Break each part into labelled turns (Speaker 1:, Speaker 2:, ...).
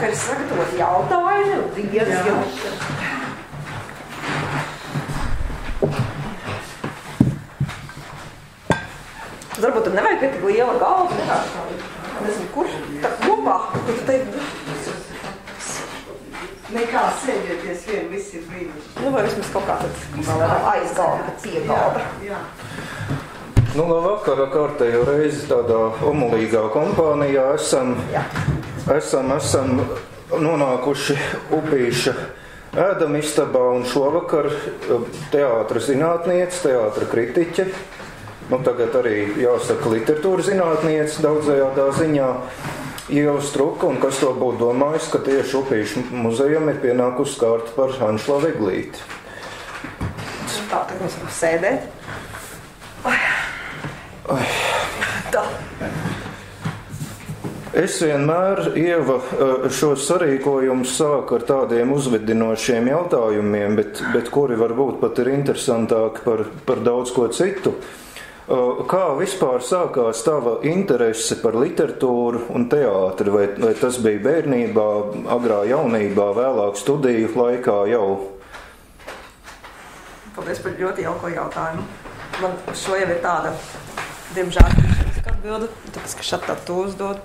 Speaker 1: ka ir sagatavot jautājumi un diezgan. Varbūt tam nevajag tik liela galva, nezinu, kur tā kopā, kur tu teikt.
Speaker 2: Nekā sēdieties vien, viss ir brīnišķi.
Speaker 1: Nu, vai vismaz kaut kā tad aizgalva, bet piegalva.
Speaker 2: Jā.
Speaker 3: Nu, vakarā kārtējo reizi tādā omulīgā kompānijā esam nonākuši Upīša ēdamistabā un šovakar teātra zinātniece, teātra kritiķe, nu tagad arī jāsaka literatūra zinātniece daudzajādā ziņā, Ieva Struka, un kas to būtu domājis, ka tieši Upīša muzejam ir pienākusi kārta par Anšlavu Eglīti.
Speaker 1: Tā, tad mēs varam sēdēt. Tā.
Speaker 3: Es vienmēr, Ieva, šos sarīkojumus sāku ar tādiem uzvedinošiem jautājumiem, bet kuri varbūt pat ir interesantāki par daudz ko citu. Kā vispār sākās tava interese par literatūru un teātri? Vai tas bija bērnībā, agrā jaunībā, vēlāk studiju laikā jau?
Speaker 1: Paldies par ļoti jauko jautājumu. Man šo jau ir tāda, diemžēl, atbilde, tāpēc, ka šat tā to uzdod.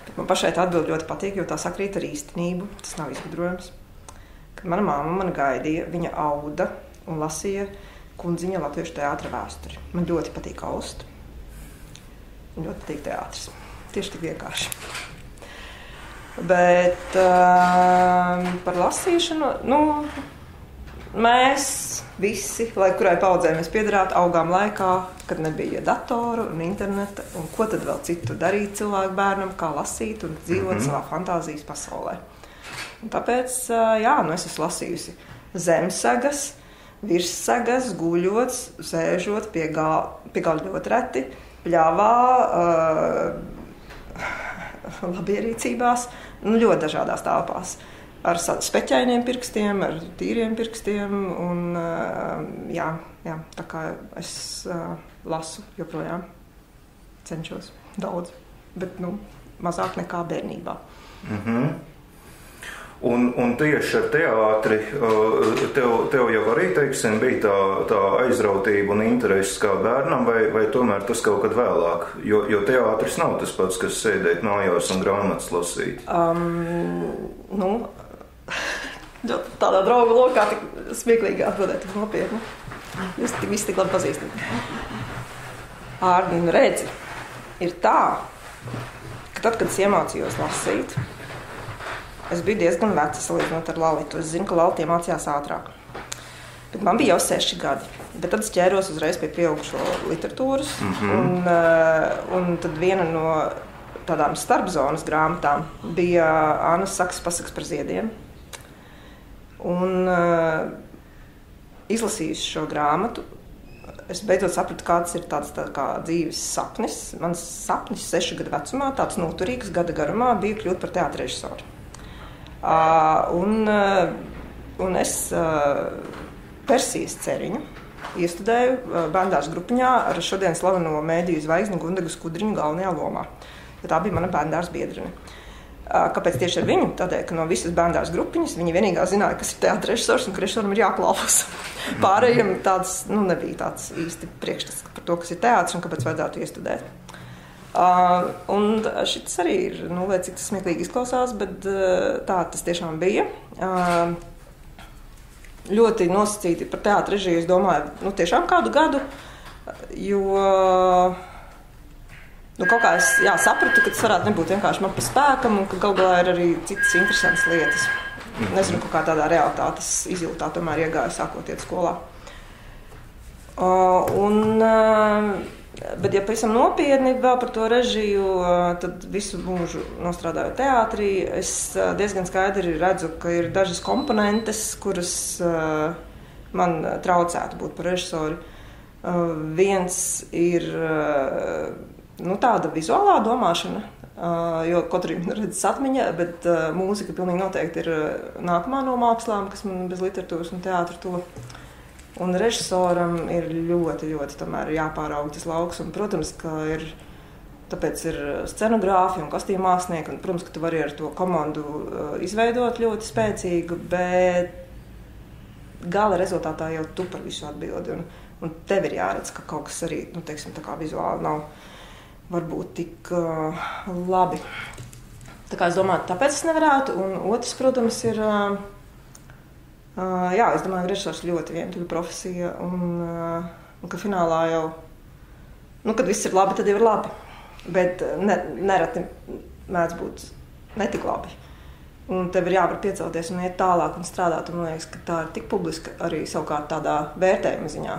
Speaker 1: Bet man pašai tā atbilde ļoti patīk, jo tā sakrīt ar īstenību. Tas nav izgudrojums. Kad mana mamma mani gaidīja, viņa auda un lasīja Kundziņa latviešu teātra vēsturi. Man ļoti patīk aust. Man ļoti patīk teātris. Tieši tik vienkārši. Bet par lasīšanu, mēs visi, lai kurai paudzē mēs piederētu, augām laikā, kad nebija datoru un interneta, un ko tad vēl citu darīt cilvēku bērnam, kā lasīt un dzīvot savā fantāzijas pasaulē. Un tāpēc, es esmu lasījusi Zemsagas, Virssagas, guļot, sēžot pie galda ļoti reti, pļāvā, labierīcībās, ļoti dažādās telpās. Ar speķainiem pirkstiem, ar tīriem pirkstiem, un tā kā es lasu joprojām, cenšos daudz, bet mazāk nekā bērnībā.
Speaker 3: Un tieši ar teātri tev jau arī, teiksim, bija tā aizrautība un interesi kā bērnam, vai tomēr tas kaut kad vēlāk? Jo teātris nav tas pats, kas sēdēt mājās un grāmatas lasīt.
Speaker 1: Tādā draugu lokā tik smieklīgi atbildēt, tik nopietni. Jūs visi tik labi pazīstat. Ārni, redzi, ir tā, ka tad, kad es iemācījos lasīt, es biju diezgan veca salīdzinot ar Lalitu. Es zinu, ka Lalita iemācījās ātrāk. Bet man bija jau 6 gadi. Bet tad es ķēros uzreiz pie pieaugušo literatūras. Un tad viena no tādām starpzonas grāmatām bija Annas Sakas pasakas par ziediem. Un izlasījusi šo grāmatu, es beidzot sapratu, kāds ir tāds kā dzīves sapnis. Mans sapnis 6 gadu vecumā, tāds noturīgs gada garumā, bija kļūt par teātra režisoru. Un es Persijas Ceriņu iestudēju bērndārs grupiņā ar šodien slaveno mēdīju zvaigzni Gundagu Skudriņu galvenajā lomā. Jo tā bija mana bērndārs biedrine. Kāpēc tieši ar viņu? Tādēļ, ka no visas bērndārs grupiņas viņa vienīgā zināja, kas ir teātra režisors un ka režisoram ir jāklausās. Pārējiem tāds, nebija tāds īsti priekšstats par to, kas ir teātris un kāpēc vajadzētu iestudēt. Un šis arī ir, lai cik tas smieklīgi izklausās, bet tā tas tiešām bija. Ļoti nosacīti par teātra režiju, es domāju, tiešām kādu gadu, jo kaut kā es sapratu, ka tas varētu nebūt vienkārši man pa spēkam un ka galvā ir arī citas interesantas lietas. Nezinu, kā tādā realitātes izjūtā tomēr iegāju sākot iet skolā. Bet, ja pavisam nopietni vēl par to režiju, tad visu mūžu nostrādāju teātrī, es diezgan skaidri redzu, ka ir dažas komponentes, kuras man traucētu būt par režisoru. Viens ir tāda vizuālā domāšana, jo kaut arī man redzas atmiņa, bet mūzika pilnīgi noteikti ir nākamā no mākslām, kas man bez literatūras un teātra to. Un režisoram ir ļoti, ļoti tomēr jāpārauga tas lauks. Un, protams, ka ir tāpēc ir scenogrāfi un kostīmu mākslinieki, un, protams, ka tu vari ar to komandu izveidot ļoti spēcīgu, bet gala rezultātā jau tu par visu atbildi, un tev ir jāredz, ka kaut kas arī, nu, teiksim, tā kā vizuāli nav varbūt tik labi. Tā kā es domāju, tāpēc es nevarētu, un otrs, protams, ir, jā, es domāju, ka režisors ļoti vientuļa profesija, un ka finālā jau, nu, kad viss ir labi, tad jau ir labi. Bet nereti mēdz būt netik labi. Un tev ir jāvar piecelties un iet tālāk un strādāt. Un man liekas, ka tā ir tik publiska arī savukārt tādā vērtējuma ziņā.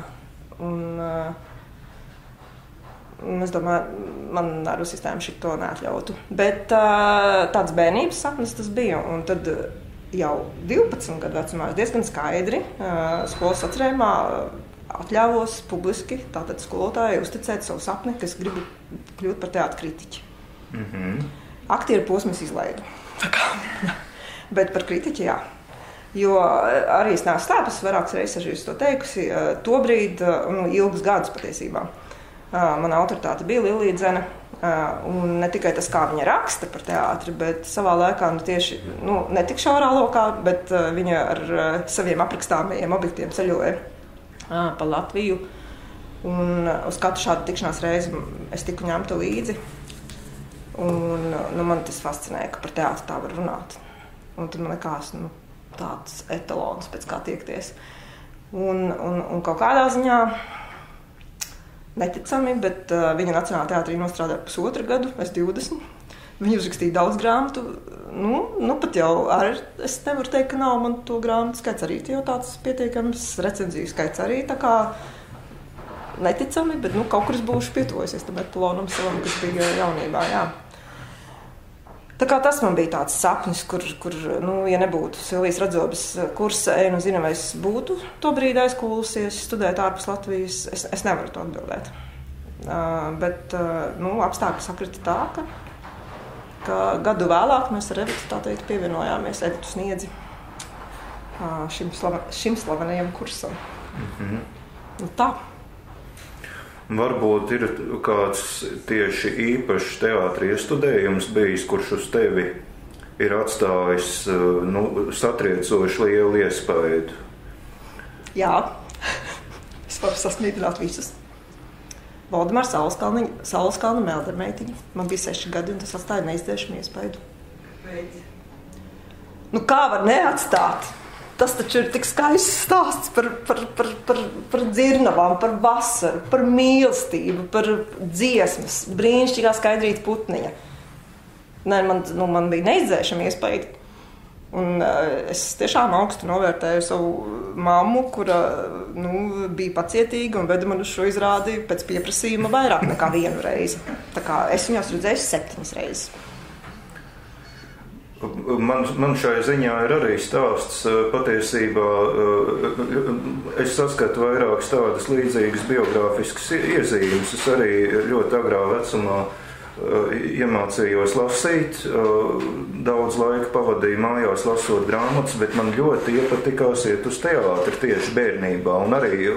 Speaker 1: Un es domāju, man nervu sistēma šito neatļautu. Bet tāds bērnības sapnis tas bija. Un tad jau 12 gadu vecumā es diezgan skaidri skolas atcerējumā atļāvos publiski, tātad skolotāji uzticēt savu sapni, ka es gribu kļūt par teātra kritiķi. Aktieru posmu es izlaidu. Bet par kritiķi, jā. Jo arī es neesmu stāpus, vairākas reizes es to teikusi, tobrīd, ilgus gadus patiesībā. Mana autoritāte bija Lilija Dzene, un ne tikai tas, kā viņa raksta par teātri, bet savā laikā, tieši, ne tik šaurā lokā, bet viņa ar saviem aprakstāmajiem objektiem ceļoja pa Latviju, un uz katru šādu tikšanās reizi es tiku ņemta līdzi, un man tas fascinēja, ka par teātri tā var runāt, un tad man likās, tāds etalons pēc kā tiekties, un kaut kādā ziņā neticami, bet viņa Nacionālajā teātrī nostrādāja 1,5 gadu, es 20. Viņa uzrakstīja daudz grāmatu, pat jau es nevaru teikt, ka nav man to grāmatu skaits arī jau tāds pietiekams, recenziju skaits arī tā kā neticami, bet kaut kur es būšu pietuvojusies tam etalonam savam, kas bija jaunībā, jā. Tā kā tas man bija tāds sapnis, kur ja nebūtu Silvijas Radzobes kursa, zinu, vai es būtu to brīdi aizkūlusies, studēt ārpus Latvijas, es nevaru to atbildēt. Bet, apstākļi sakrita tā, ka gadu vēlāk mēs ar Evitu, tā teikt, pievienojāmies Evitu Sniedzi šim slavenajam kursam. Tā.
Speaker 3: Varbūt ir kāds tieši īpašs teātra iestudējums bijis, kurš uz tevi ir atstājis satriecoši lielu iespaidu?
Speaker 1: Jā, es varu sasmīdināt visus. Valdemāra Sauleskalna Meldermeitiņa. Man bija 6 gadi, un tas atstāja neizdzēšamu iespaidu. Kā var neatstāt? Tas taču ir tik skaists stāsts par dzirnavām, par vasaru, par mīlestību, par dziesmas, brīnišķīgā Skaidrīta Putniņa. Man bija neizdzēšama iespēja. Un es tiešām augstu novērtēju savu mammu, kura bija pacietīga un veda man uz šo izrādi pēc pieprasījuma vairāk nekā 1 reizi. Tā kā es viņos redzēju 7 reizes.
Speaker 3: Man šai ziņā ir arī stāsts patiesībā. Es saskatu vairākas tādas līdzīgas biogrāfiskas iezīmes. Es arī ļoti agrā vecumā iemācījos lasīt, daudz laika pavadīju mājās lasot grāmatas, bet man ļoti iepatikās iet uz teātri tieši bērnībā un arī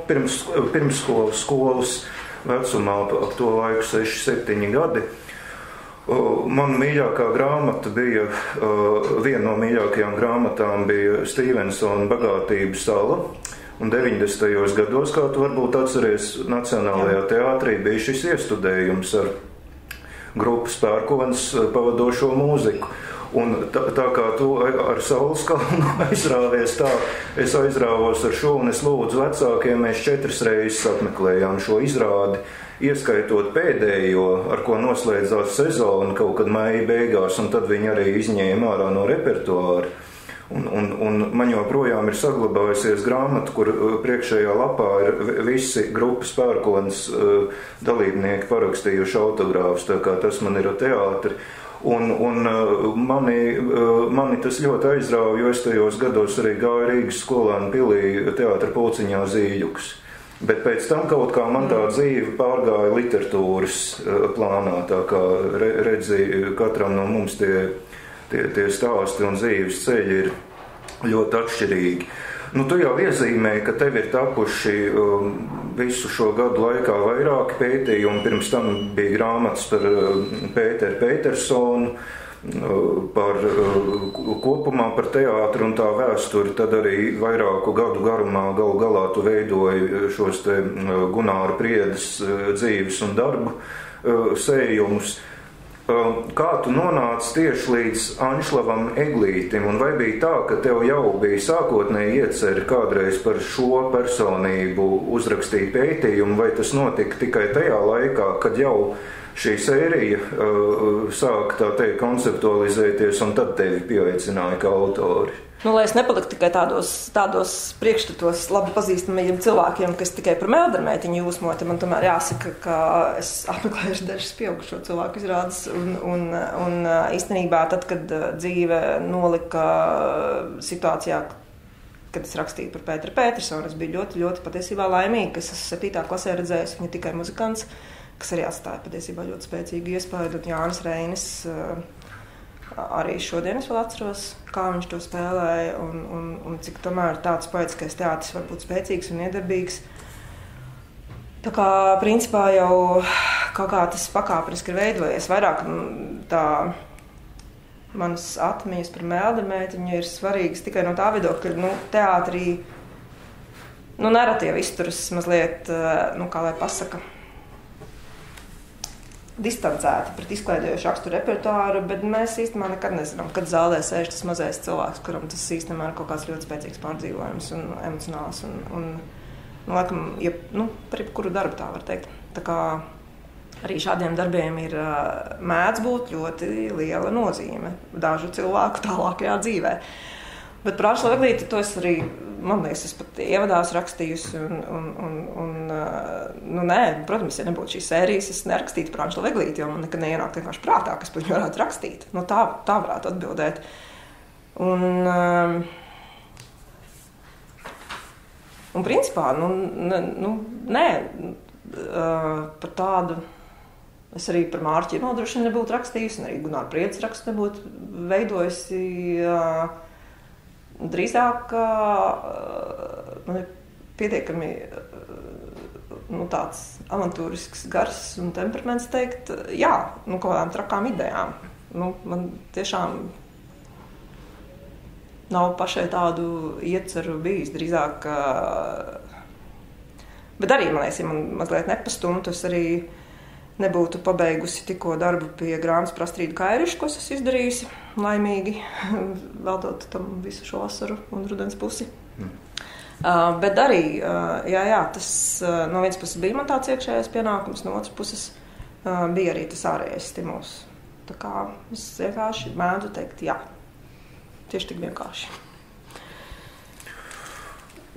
Speaker 3: pirmsskolas vecumā, ap to laiku 6-7 gadi. Man mīļākā grāmata bija, viena no mīļākajām grāmatām bija Stevensona Bagātības sala. Un 90. gados, kā tu varbūt atceries, Nacionālajā teātrī bija šis iestudējums ar grupas Pērkonis pavadošo mūziku. Un tā kā tu ar Sauleskalnu aizrāvies tā, es aizrāvos ar šo un es lūdzu vecākiem, mēs 4 reizes apmeklējām šo izrādi, ieskaitot pēdējo, ar ko noslēdzās sezona kaut kad maija beigās, un tad viņi arī izņēma ārā no repertuāra. Un man joprojām ir saglabājusies grāmata, kur priekšējā lapā ir visi grupas Pērkonis dalībnieki parakstījuši autogrāfus, tā kā tas man ir ar teātri. Un mani tas ļoti aizrauja, jo es tajos gados arī gāju Rīgas skolēnu pilī teātra pulciņā Zīļuks. Bet pēc tam kaut kā man tā dzīve pārgāja literatūras plānā, tā kā redzi, katram no mums tie stāsti un dzīves ceļi ir ļoti atšķirīgi. Nu, tu jau iezīmēji, ka tev ir tapuši visu šo gadu laikā vairāki pētījumi. Pirms tam bija grāmatas par Pēteru Petersonu, par kopumā par teātru un tā vēsturi, tad arī vairāku gadu garumā galu galā tu veidoji šos te Gunāra Priedes dzīves un darbu sējumus. Kā tu nonāci tieši līdz Anšlavam Eglītim, un vai bija tā, ka tev jau bija sākotnēji ieceri kādreiz par šo personību uzrakstīt pētījumu, vai tas notika tikai tajā laikā, kad jau šī sērija sāk, tā teikt, konceptualizēties, un tad tevi pieaicināja kā autori?
Speaker 1: Nu, lai es nepaliktu tikai tādos priekšstatos labi pazīstamajiem cilvēkiem, kas tikai par Meldermeitiņu jūsmoti, man tomēr jāsaka, ka es apmeklējuši dažas pieaugušo cilvēku izrādes, un īstenībā tad, kad dzīve nolika situācijā, kad es rakstīju par Pēteru Petersonu, es biju ļoti, ļoti patiesībā laimīga, ka es esmu 7. klasē redzējis viņu tikai muzikants, kas arī atstāja patiesībā ļoti spēcīgu iespaidu, un Jānis Reinis arī šodien es vēl atceros, kā viņš to spēlēja, un cik tomēr tāds poetiskais teātris var būt spēcīgs un iedarbīgs. Tā kā principā jau kaut kā tas pakāpeniski ir veidojies, vairāk tā manas atmiņas par Meldermeitiņu ir svarīgas tikai no tā viedokļa, ka teātrī narratīvi izturas mazliet, kā lai pasaka, distancēti pret izklaidējošu raksturu repertuāru, bet mēs īstenībā nekad nezinām, kad zālē sēž tas mazais cilvēks, kuram tas īstenībā ir kaut kāds ļoti spēcīgs pārdzīvojums un emocionāls un laikam, par jebkuru darbu tā var teikt. Tā kā arī šādiem darbiem ir mēdz būt ļoti liela nozīme dažu cilvēku tālākajā dzīvē. Bet par Anšlavu Eglīti to es arī, man liekas, es pat ievadās rakstījusi nē, protams, ja nebūtu šīs sērijas, es nerakstītu par Anšlavu Eglīti, jo man nekad neienāk vienkārši prātā, kas par viņu varētu rakstīt. Tā varētu atbildēt. Un principā, nē, par tādu, es arī par Mārķi Iemodu droši vien nebūtu rakstījusi, un arī Gunāra Priedes rakstu nebūtu veidojusi. Drīzāk man ir pietiekami tāds avantūrisks gars un temperaments teikt, jā, kaut kādām trakām idejām. Man tiešām nav pašai tādu ieceru bijis, drīzāk. Bet arī, man liekas, ja man mazliet nepastumtu, es arī nebūtu pabeigusi tikko darbu pie grāmatas par Astrīdu Kairišu, ko es esmu izdarījusi laimīgi, veltot tam visu šo vasaru un rudens pusi. Bet arī, tas no vienas puses bija man tāds iekšējais pienākums, no otras puses bija arī tas ārējais stimuls. Tā kā es vienkārši mēdzu teikt, jā, tieši tik vienkārši.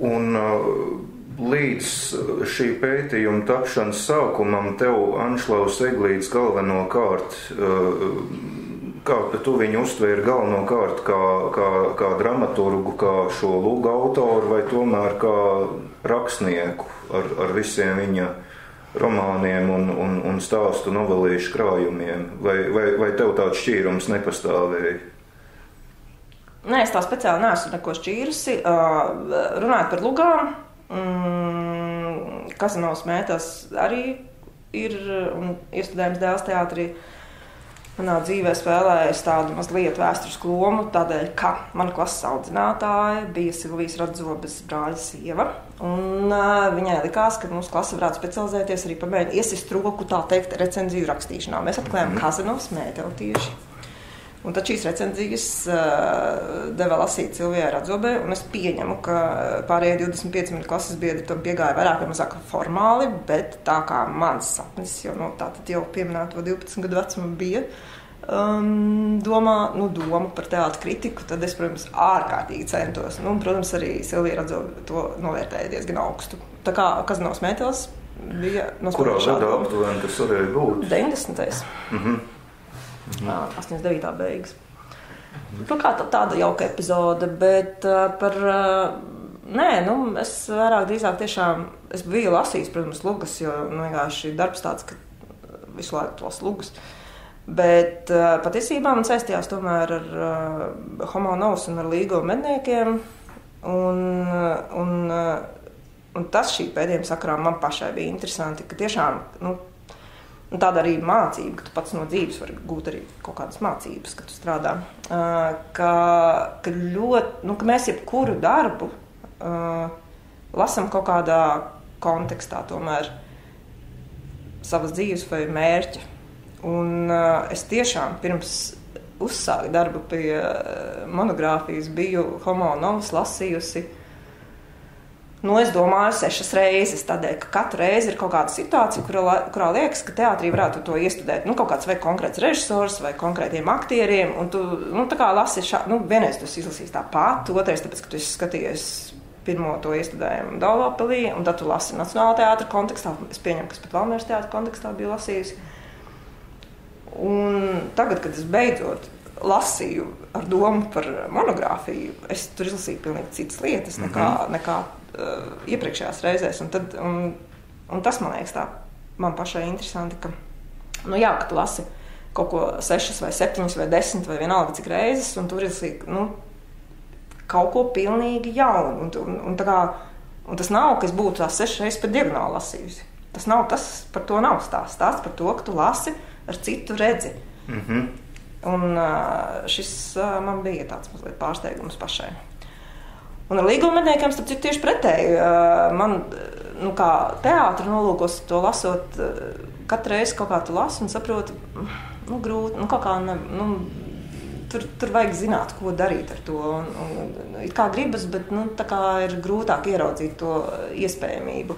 Speaker 1: Un
Speaker 3: līdz šī pētījuma tapšanas sākumam tev Anšlavs Eglītis galvenokārt, kā tu viņu uztvēri galvenokārt kā dramaturgu, kā šo lūgu autoru vai tomēr kā rakstnieku ar visiem viņa romāniem un stāstu novelīšu krājumiem? Vai tev tāds šķīrums nepastāvēja?
Speaker 1: Nē, es tā speciāli neesmu neko šķīrusi. Runājot par lugām, Kazanovas mētās arī ir un iestudējums dēls teātrī. Manā dzīvē spēlējas tādu mazliet vēsturisku lomu, tādēļ, ka mana klases audzinātāja bija Silvijas Radzobes brāļa sieva. Un viņai likās, ka mūsu klase varētu specializēties arī pamēģināt iesist roku, tā teikt, recenziju rakstīšanā. Mēs atklājām Kazanovas mēteli tieši. Un tad šīs recenzijas deva lasīt Silvijai Radzobei, un es pieņemu, ka pārējie 25 mani klases biedri tam piegāja vairāk vai mazāk formāli, bet tā kā mans sapnis tātad jau pieminēto 12 gadu vecuma bija doma par teātra kritiku, tad es, protams, ārkārtīgi centos. Protams, arī Silvija Radzobe to novērtēja diezgan augstu. Tā kā Kazanovas mētelis bija
Speaker 3: Kurā gadā aptuveni tas varēja būt?
Speaker 1: 90. 89. beigas. Kā tāda jauka epizode, bet es vairāk drīzāk tiešām, es biju lasījis, protams, lugas, jo vienkārši darbs tāds, ka visu laiku tos lugas. Bet patiesībā man saistījās tomēr ar Homo novus un ar līgo medniekiem. Un tas šī pēdējuma sakarā man pašai bija interesanti, ka tiešām tāda arī mācība, ka tu pats no dzīves vari gūt arī kaut kādas mācības, kad tu strādā. Ka mēs jebkuru darbu lasam kaut kādā kontekstā tomēr savas dzīves vai mērķa. Un es tiešām pirms uzsāku darbu pie monogrāfijas biju Homo novus lasījusi, es domāju 6 reizes, tādēļ, ka katru reizi ir kaut kāda situācija, kurā liekas, ka teātrī varētu to iestudēt, kaut kāds vai konkrēts režisors vai konkrētiem aktieriem, un tu, tā kā lasi vienreiz tu izlasīsi tāpat, otrais, tāpēc, ka tu esi skatījies pirmo to iestudējumu Daugavpilī, un tad tu lasi Nacionālā teātra kontekstā, es pieņemu, kas pat Valmieras teātra kontekstā biju lasījusi. Un tagad, kad es beidzot lasīju ar domu par monogrāfiju, es tur izlasīju pilnīgi citas lietas nekā iepriekšējās reizēs. Un tas, man liekas, tā man pašai interesanti, ka, ka tu lasi kaut ko 6 vai 7 vai 10 vai vienalga cik reizes, un tur izlasīji, kaut ko pilnīgi jaunu. Un tas nav, ka es būtu tās 6 reizes par diagonāli lasījusi. Par to nav stāsts. Stāsts par to, ka tu lasi ar citu redzi. Un šis man bija tāds mazliet pārsteigums pašai. Un ar līgo medniekiem starp citu tieši pretēji. Man, kā teātra nolūkos to lasot, katru reizi kaut kā tu lasi un saproti, grūti, kaut kā tur vajag zināt, ko darīt ar to. Un it kā gribas, bet tā kā ir grūtāk ieraudzīt to iespējamību.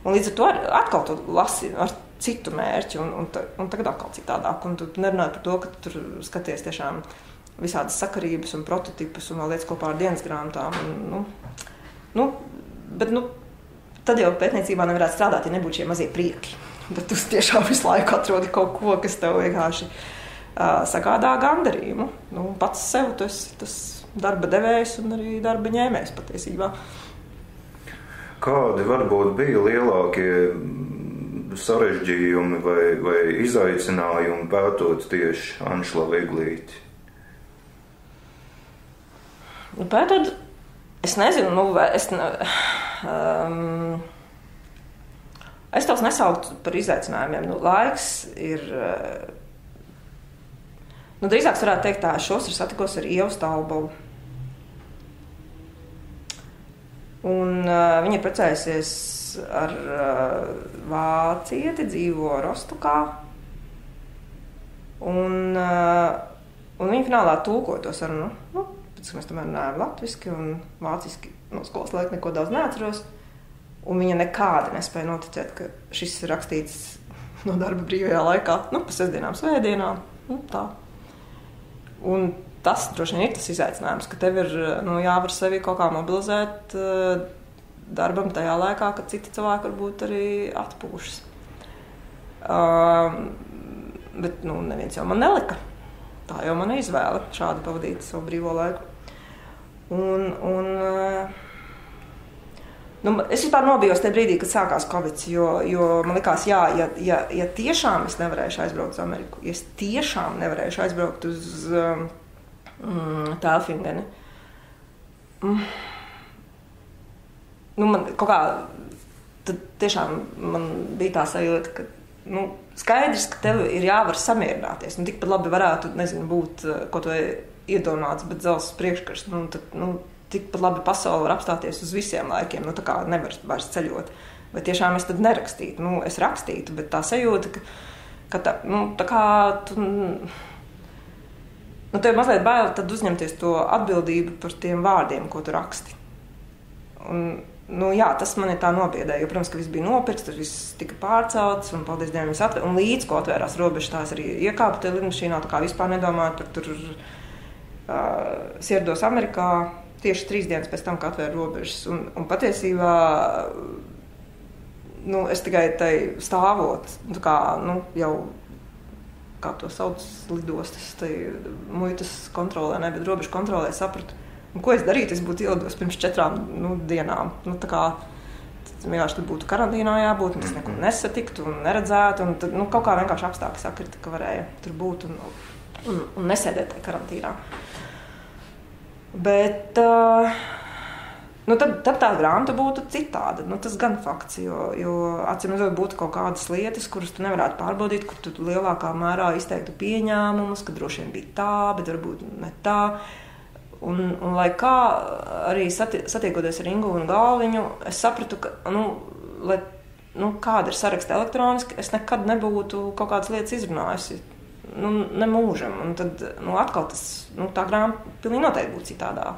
Speaker 1: Un līdz ar to atkal tu lasi ar citu mērķi, un tagad atkal citādāk. Un tu nerunāji par to, ka tu tur skaties tiešām visādas sakarības un prototipus un vēl lietas kopā ar dienas grāmatām. Bet tad jau pētniecībā nevarētu strādāt, ja nebūtu šie mazie prieki. Bet tu tiešām visu laiku atrodi kaut ko, kas tev vienkārši sagādā gandarījumu. Pats sev tu esi tas darba devējs un arī darba ņēmējs patiesībā.
Speaker 3: Kādi varbūt bija lielākie sarežģījumi vai izaicinājumi pētot tieši Anšlavu Eglīti?
Speaker 1: Pētot, es nezinu, es tos nesauktu par izaicinājumiem. Laiks ir, drīzāk varētu teikt tā, šos ir satikos ar Ievu Stalbovu. Un viņa ir precējusies ar vācieti, dzīvo Rostokā. Un viņa finālā tulkoja to sarunu. Pēc mēs tomēr runājam latviski un vāciski no skolas laika neko daudz neatceros. Un viņa nekādi nespēja noticēt, ka šis ir rakstīts no darba brīvajā laikā, pa sestdienām, svētdienām, tā. Un tas droši vien ir tas izaicinājums, ka tev ir jāvar sevi kaut kā mobilizēt darbam tajā laikā, kad citi cilvēki varbūt arī atpūšas. Bet neviens jau man nelika. Tā jau mana izvēle šādi pavadīt savu brīvo laiku. Es vispār nobijos tajā brīdī, kad sākās Covid, jo man likās, ja tiešām es nevarēšu aizbraukt uz Ameriku, ja es tiešām nevarēšu aizbraukt uz Tēlfingeni, man kaut kā, tad tiešām man bija tā sajūta, ka skaidrs, ka tev ir jāvar samierināties. Tikpat labi varētu, būt kaut vai iedomāts, bet dzelzs priekškars. Tikpat labi pasaule var apstāties uz visiem laikiem. Tā kā nevar vairs ceļot. Vai tiešām es tad nerakstītu? Es rakstītu, bet tā sajūta, ka tā kā tu... tev mazliet bail tad uzņemties to atbildību par tiem vārdiem, ko tu raksti. Un tas man ir tā nobiedēja, jo, protams, ka viss bija nopirkts, tur viss tika pārcelts, un paldies Dievam viss atvēr, un līdz, ko atvērās robežas, tās arī iekāpa te lidmašīnā, tā kā vispār nedomājot par tur es ierados Amerikā tieši 3 dienas pēc tam, kā atvēra robežas, un patiesībā, es tikai tai stāvot, jau, kā to sauc lidostas, tai muitas kontrolē, bet robežu kontrolē sapratu, ko es darītu, es būtu ielidos pirms 4 dienām. Tā kā vienkārši tad būtu karantīnā jābūt, un tas neko nesatiktu un neredzētu, un tad, kaut kā vienkārši apstākļi sakrita, ka varēja tur būt un nesēdēt tajā karantīnā. Bet, tad tā grāmata būtu citāda. Tas gan fakts, jo atcīmredzot būtu kaut kādas lietas, kuras tu nevarētu pārbaudīt, kur tu lielākā mērā izteiktu pieņēmumus, ka droši vien bija tā, bet varbūt ne tā. Un lai kā arī satiekoties ar Ingu un Galviņu, es sapratu, ka, kāda ir saraksta elektroniski, es nekad nebūtu kaut kādas lietas izrunājusi. Ne mūžam. Un tad atkal tā grāmata pilnīgi noteikti būtu citādāk.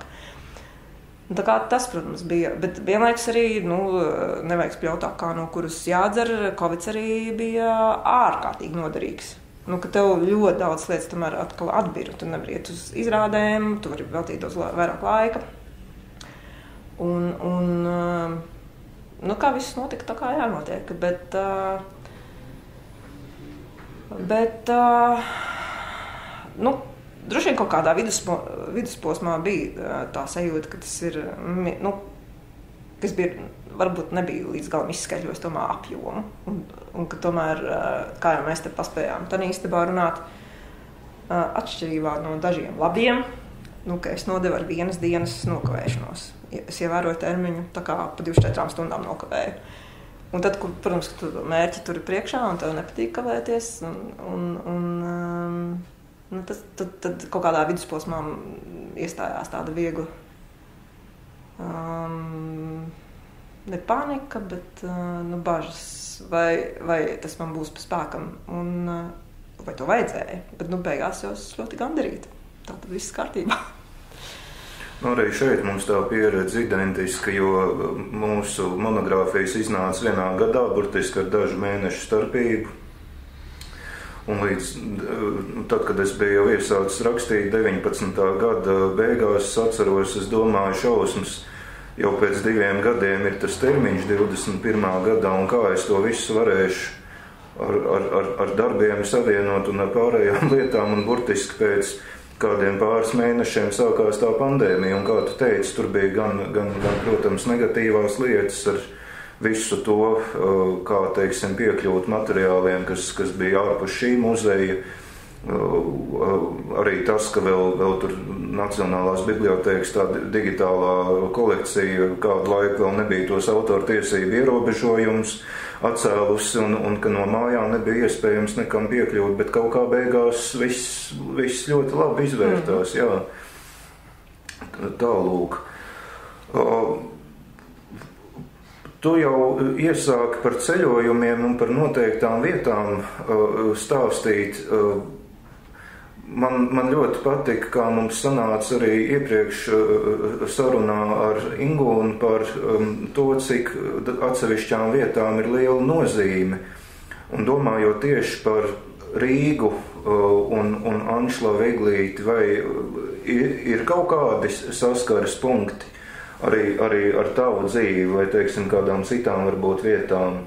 Speaker 1: Tā kā tas, protams, bija. Bet vienlaikus arī, nevajag spļautāk, kā no kuras jādzer, Covids arī bija ārkārtīgi noderīgs. Ka tev ļoti daudz lietas tomēr atkal atbira. Tu nevari iet uz izrādēm, tu vari veltīt daudz vairāk laika. Kā viss notika, tā kā jānotiek. Bet droši vien kaut kādā vidusposmā bija tā sajūta, ka tas ir, kas bija, varbūt nebija līdz galam izskaidrojis tomēr apjomu. Un ka tomēr, kā jau mēs te paspējām tādā istabā runāt, atšķirībā no dažiem labiem, ka es nodevu ar 1 dienas nokavēšanos. Es ievēroju termiņu, tā kā pa 24 stundām nokavēju. Un tad, protams, ka tu mērķi tur ir priekšā un tev nepatīk kavēties. Tad kaut kādā vidusposmā iestājās tāda viegla ne panika, bet bažas, vai tas man būs pa spēkam un vai to vajadzēja. Bet beigās jau es ļoti gandarīta. Tā tad viss kārtībā.
Speaker 3: Arī šeit mums tā pieredze identiska, jo mūsu monogrāfijas iznāca vienā gadā, burtiski ar dažu mēnešu starpību. Un tad, kad es biju jau iesācis rakstīt 19. gada beigās, es atceros, es domāju, šausmas, jau pēc 2 gadiem ir tas termiņš 21. gadā, un kā es to visu varēšu ar darbiem savienot un ar pārējām lietām, un burtiski pēc kādiem pāris mēnešiem sākās tā pandēmija, un kā tu teici, tur bija gan protams, negatīvās lietas ar visu to, kā, teiksim, piekļūt materiāliem, kas bija ārpus šī muzeja. Arī tas, ka vēl tur Nacionālās bibliotēkas tā digitālā kolekcija kādu laiku vēl nebija tos autortiesību ierobežojums atcēlusi, un ka no mājām nebija iespējams nekam piekļūt, bet kaut kā beigās viss ļoti labi izvērtās, jā. Tālūk. Tu jau iesāki par ceļojumiem un par noteiktām vietām stāstīt. Man ļoti patika, kā mums sanāca arī iepriekš sarunā ar Ingūnu par to, cik atsevišķām vietām ir liela nozīme. Un domājot tieši par Rīgu un Anšlavu Eglīti, vai ir kaut kādi saskares punkti arī ar tavu dzīvi, vai, teiksim, kādām citām varbūt vietām?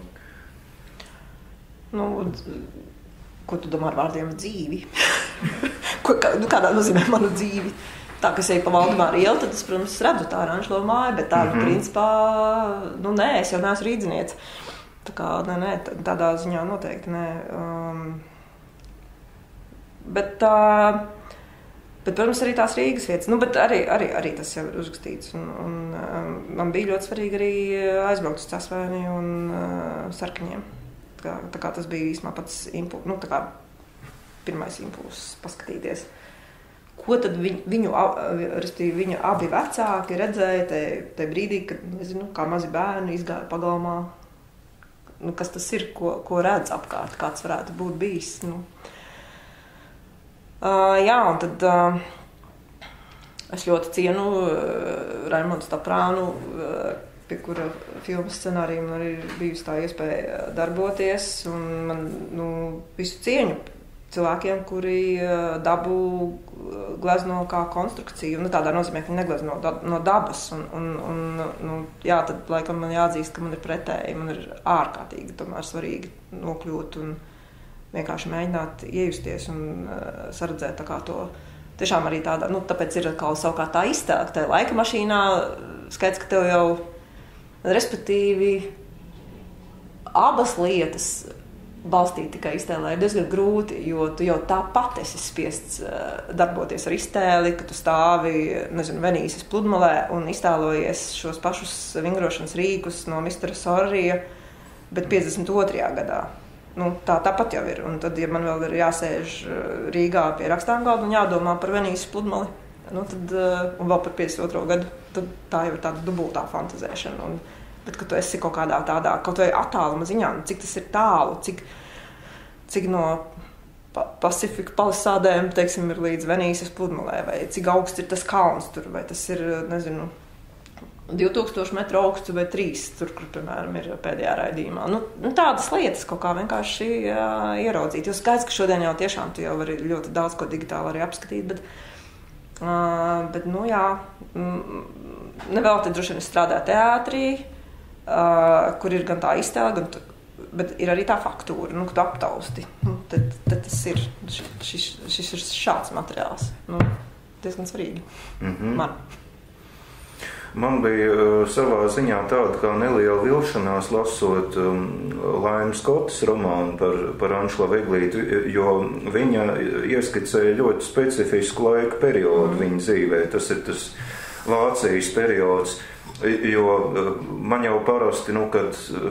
Speaker 1: Ko tu domā ar vārdiem dzīvi? Kādā nozīmē manu dzīvi? Tā, ka es eju pa Valdemāra ielu, tad es, protams, redzu tā ir Anšlova māja, bet tā, principā, nē, es jau neesmu rīdziniece. Tā kā, nē, tādā ziņā noteikti, nē. Bet, protams, arī tās Rīgas vietas, bet arī tas jau ir uzrakstīts. Un man bija ļoti svarīgi arī aizbraukt uz Cēsvēni un Sarkaņiem. Tā kā tas bija īstenībā pats pirmais impulss paskatīties. Ko tad viņu abi vecāki redzēja tajā brīdī, kad, nezinu, kā mazi bērni izgāja pagalmā. Kas tas ir, ko redz apkārt, kāds varētu būt bijis. Jā, un tad es ļoti cienu Raimondu Staprānu, pie kura filmas scenārija man arī bijusi tā iespēja darboties, un man visu cieņu cilvēkiem, kuri dabu glezno kā konstrukciju, tādā nozīmē, ka viņi neglezno no dabas, jā, tad laikam man jāatzīst, ka man ir pretēji, man ir ārkārtīgi tomēr svarīgi nokļūt un vienkārši mēģināt iejusties un saredzēt tā kā to. Tiešām arī tādā, tāpēc ir kā savukārt tā iztēle, ka tajā laika mašīnā skaidrs, ka tev jau, respektīvi, abas lietas balstīt tikai iztēlē ir diezgan grūti, jo tu jau tāpat esi spiests darboties ar iztēli, ka tu stāvi, Venīzes pludmalē un iztēlojies šos pašus vingrošanas rīkus no Mr. Sorrija, bet 52. gadā. Tāpat jau ir. Un tad, ja man vēl ir jāsēž Rīgā pie rakstām galda un jādomā par Venīzes pludmali, tad, un vēl par 52. gadu, tad tā jau ir tāda dubultā fantazēšana. Bet, kad tu esi kaut kādā tādā, kaut vai attāluma ziņā, cik tas ir tālu, cik no Pasifika palisādēm, teiksim, ir līdz Venīzes pludmalē, vai cik augsts ir tas kalns tur, vai tas ir, 2000 metru augsts vai 3, tur, kur, piemēram, ir pēdējā raidījumā. Tādas lietas kaut kā vienkārši ieraudzīt. Jo skaidrs, ka šodien jau tiešām tu jau vari ļoti daudz ko digitāli arī apskatīt, bet jā, nevēl te droši vien strādā teātrī, kur ir gan tā iztēle, bet ir arī tā faktūra, kad tu aptausti. Tad tas ir, šis ir šāds materiāls. Diezgan svarīgi.
Speaker 3: Man bija savā ziņā tāda kā neliela vilšanās lasot Laimas Skotas romānu par Anšlavu Eglīti, jo viņa ieskicēja ļoti specifisku laika periodu viņa dzīvē. Tas ir tas Vācijas periods. Jo man jau parasti,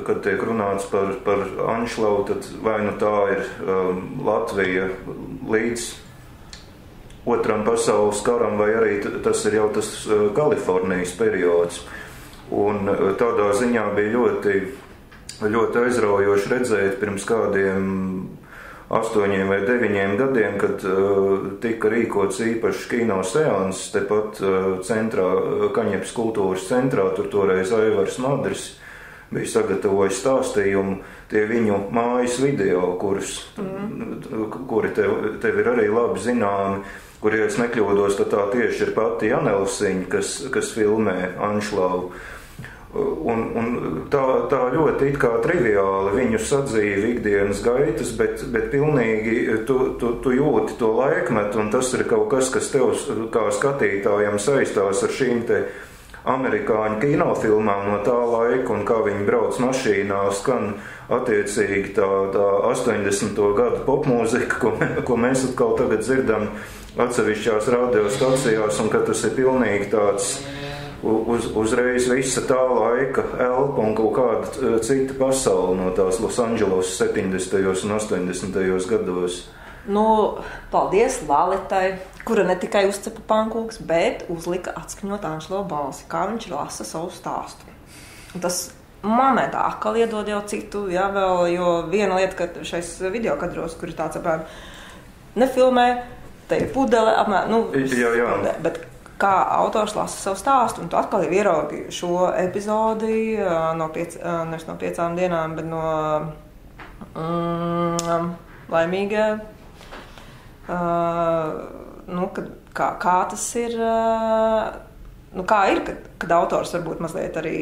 Speaker 3: kad tiek runāts par Anšlavu, tad vai tā ir Latvija līdz Otram pasaules karam, vai arī tas ir jau tas Kalifornijas periods. Un tādā ziņā bija ļoti, ļoti aizraujoši redzēt pirms kādiem 8 vai 9 gadiem, kad tika rīkots īpašs kino seanss tepat centrā, Kaņepes kultūras centrā, tur toreiz Aivars Madris bija sagatavojis stāstījumu, tie viņu mājas video, kuri tev ir arī labi zināmi, kur, ja es nekļūdos, tad tā tieši ir pati Janelsiņa, kas filmē Anšlavu. Un tā ļoti it kā triviāli viņu sadzīve ikdienas gaitas, bet pilnīgi tu jūti to laikmetu, un tas ir kaut kas, kas tev kā skatītājiem saistās ar šīm te amerikāņu kinofilmām no tā laika, un kā viņi brauc mašīnā, skan attiecīgi tā 80. gadu popmūzika, ko mēs atkal tagad dzirdam atsevišķās radiostacijās, un ka tas ir pilnīgi tāds uzreiz visa tā laika elpa un kaut kāda cita pasaule no tās Losandželos 70. un 80. gados.
Speaker 1: Paldies Lalitai, kura ne tikai uzcepa pankūks, bet uzlika atskaņot Anšlavu balsi, kā viņš lasa savu stāstu. Un tas momentā atkal iedod jau citu, vēl, jo viena lieta, ka šais videokadros, kur ir tāds apmēram nefilmē, te ir pudele, apmēram, bet kā autors lasa savu stāstu, un tu atkal jau ieraugi šo epizodi nevis no 5 dienām, bet no laimīgā, kā tas ir, kā ir, kad autors varbūt mazliet arī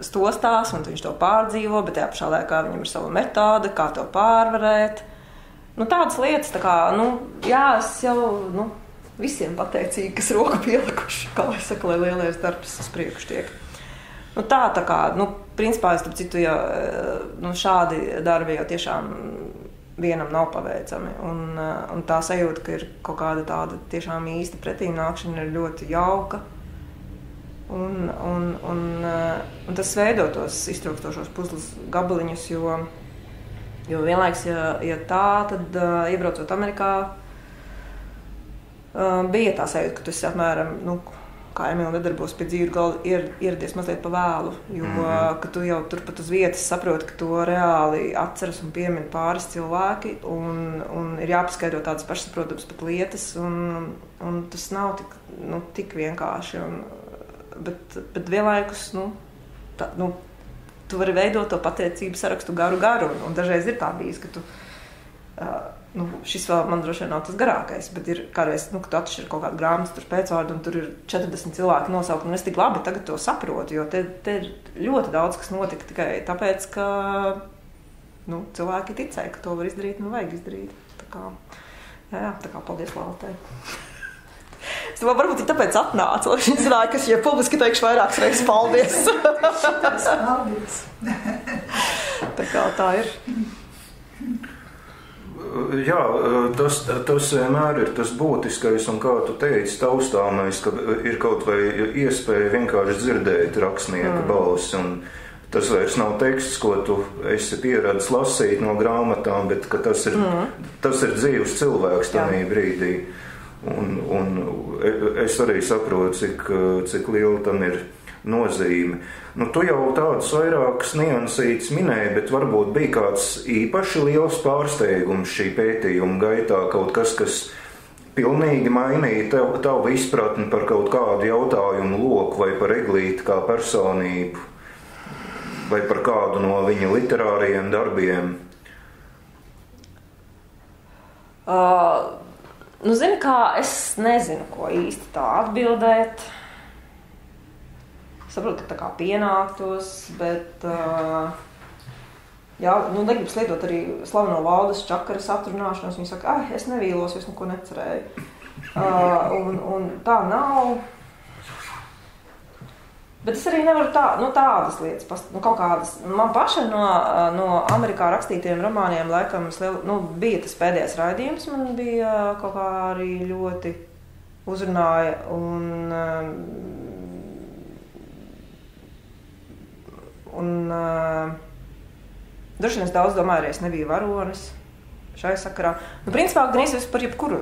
Speaker 1: stostās, un viņš to pārdzīvo, bet tajā pašā laikā viņam ir sava metode, kā to pārvarēt. Tādas lietas, tā kā, es jau, visiem pateicīgi, kas roku pielikuši, kā lai saka, lai lielais darbs uz priekšu tiek. Tā kā, principā, es starp citu, šādi darbi jau tiešām vienam nav paveicami. Un tā sajūta, ka ir kaut kāda tāda tiešām īsta pretīmnākšana, ir ļoti jauka. Un tas veido tos iztrūkstošos puzles gabaliņus, jo vienlaiks, ja tā, tad iebraucot Amerikā, bija tā sajūta, ka tu esi apmēram, kā Emīla nedarbos pie dzīvu galda, ieradies mazliet pa vēlu, jo ka tu jau turpat uz vietas saproti, ka to reāli atceras un piemin pāris cilvēki, un ir jāpaskaidro tādas pašsaprotams pat lietas, un tas nav tik vienkārši, bet vienlaikus, tu vari veidot to pateicību sarakstu garu, un dažreiz ir tā bijis, ka tu šis vēl man droši vien nav tas garākais, bet ir kādreiz, ka tu atšķir kaut kādu grāmatu tur pēcvārdu, un tur ir 40 cilvēki nosaukt, un es tik labi tagad to saprotu, jo te ir ļoti daudz, kas notika tikai tāpēc, ka cilvēki ticēja, ka to var izdarīt un vajag izdarīt. Tā kā paldies Lalitai. Es domāju, varbūt viņi tāpēc atnāca, lai viņi zināja, ka es jau publiski teikšu vairākas reizes paldies.
Speaker 2: Paldies.
Speaker 1: Tā kā tā ir.
Speaker 3: Jā, tas vienmēr ir tas būtiskais, un kā tu teici, taustāmais, ka ir kaut vai iespēja vienkārši dzirdēt rakstnieka balsi, un tas vairs nav teksts, ko tu esi pieradis lasīt no grāmatām, bet ka tas ir dzīves cilvēks tajā brīdī. Un es arī saprotu, cik liela tam ir nozīme. Nu, tu jau tādus vairākas niansītes minēji, bet varbūt bija kāds īpaši liels pārsteigums šī pētījuma gaitā, kaut kas, kas pilnīgi mainīja tavu izpratni par kaut kādu jautājumu loku vai par Eglīti kā personību vai par kādu no viņa literārajiem darbiem?
Speaker 1: Zini kā, es nezinu, ko īsti tā atbildēt. Saprotu, ka tā kā pienāktos, bet negribas lietot arī slaveno Valdes Čakaras atrunāšanos. Viņa saka, es nevīlos, es neko necerēju. Un tā nav. Bet es arī nevaru tādas lietas, kaut kādas. Man pašai no Amerikā rakstītiem romāniem laikam bija tas pēdējais raidījums, man bija kaut kā arī ļoti uzrunāja. Un droši vien es daudz domāju, arī es nebiju varonis šai sakarā. Principā gan es par jebkuru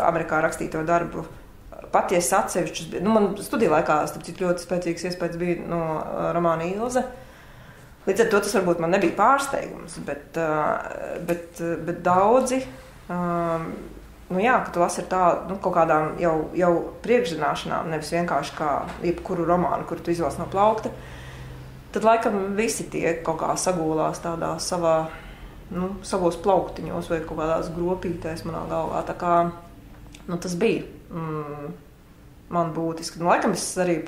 Speaker 1: Amerikā rakstīto darbu patiesi atsevišķus. Man studiju laikā ļoti spēcīgs iespējas bija no romāna Ilze. Līdz ar to tas varbūt man nebija pārsteigums, bet daudzi, ka tu lasi ar tā, kaut kādām jau priekšzināšanām, nevis vienkārši kā jebkuru romānu, kuru tu izlasi no plaukta, tad laikam visi tie kaut kā sagulās tādā savos plauktiņos vai kaut kādās gropītēs manā galvā. Tā kā, tas bija man būtiski. Laikam es arī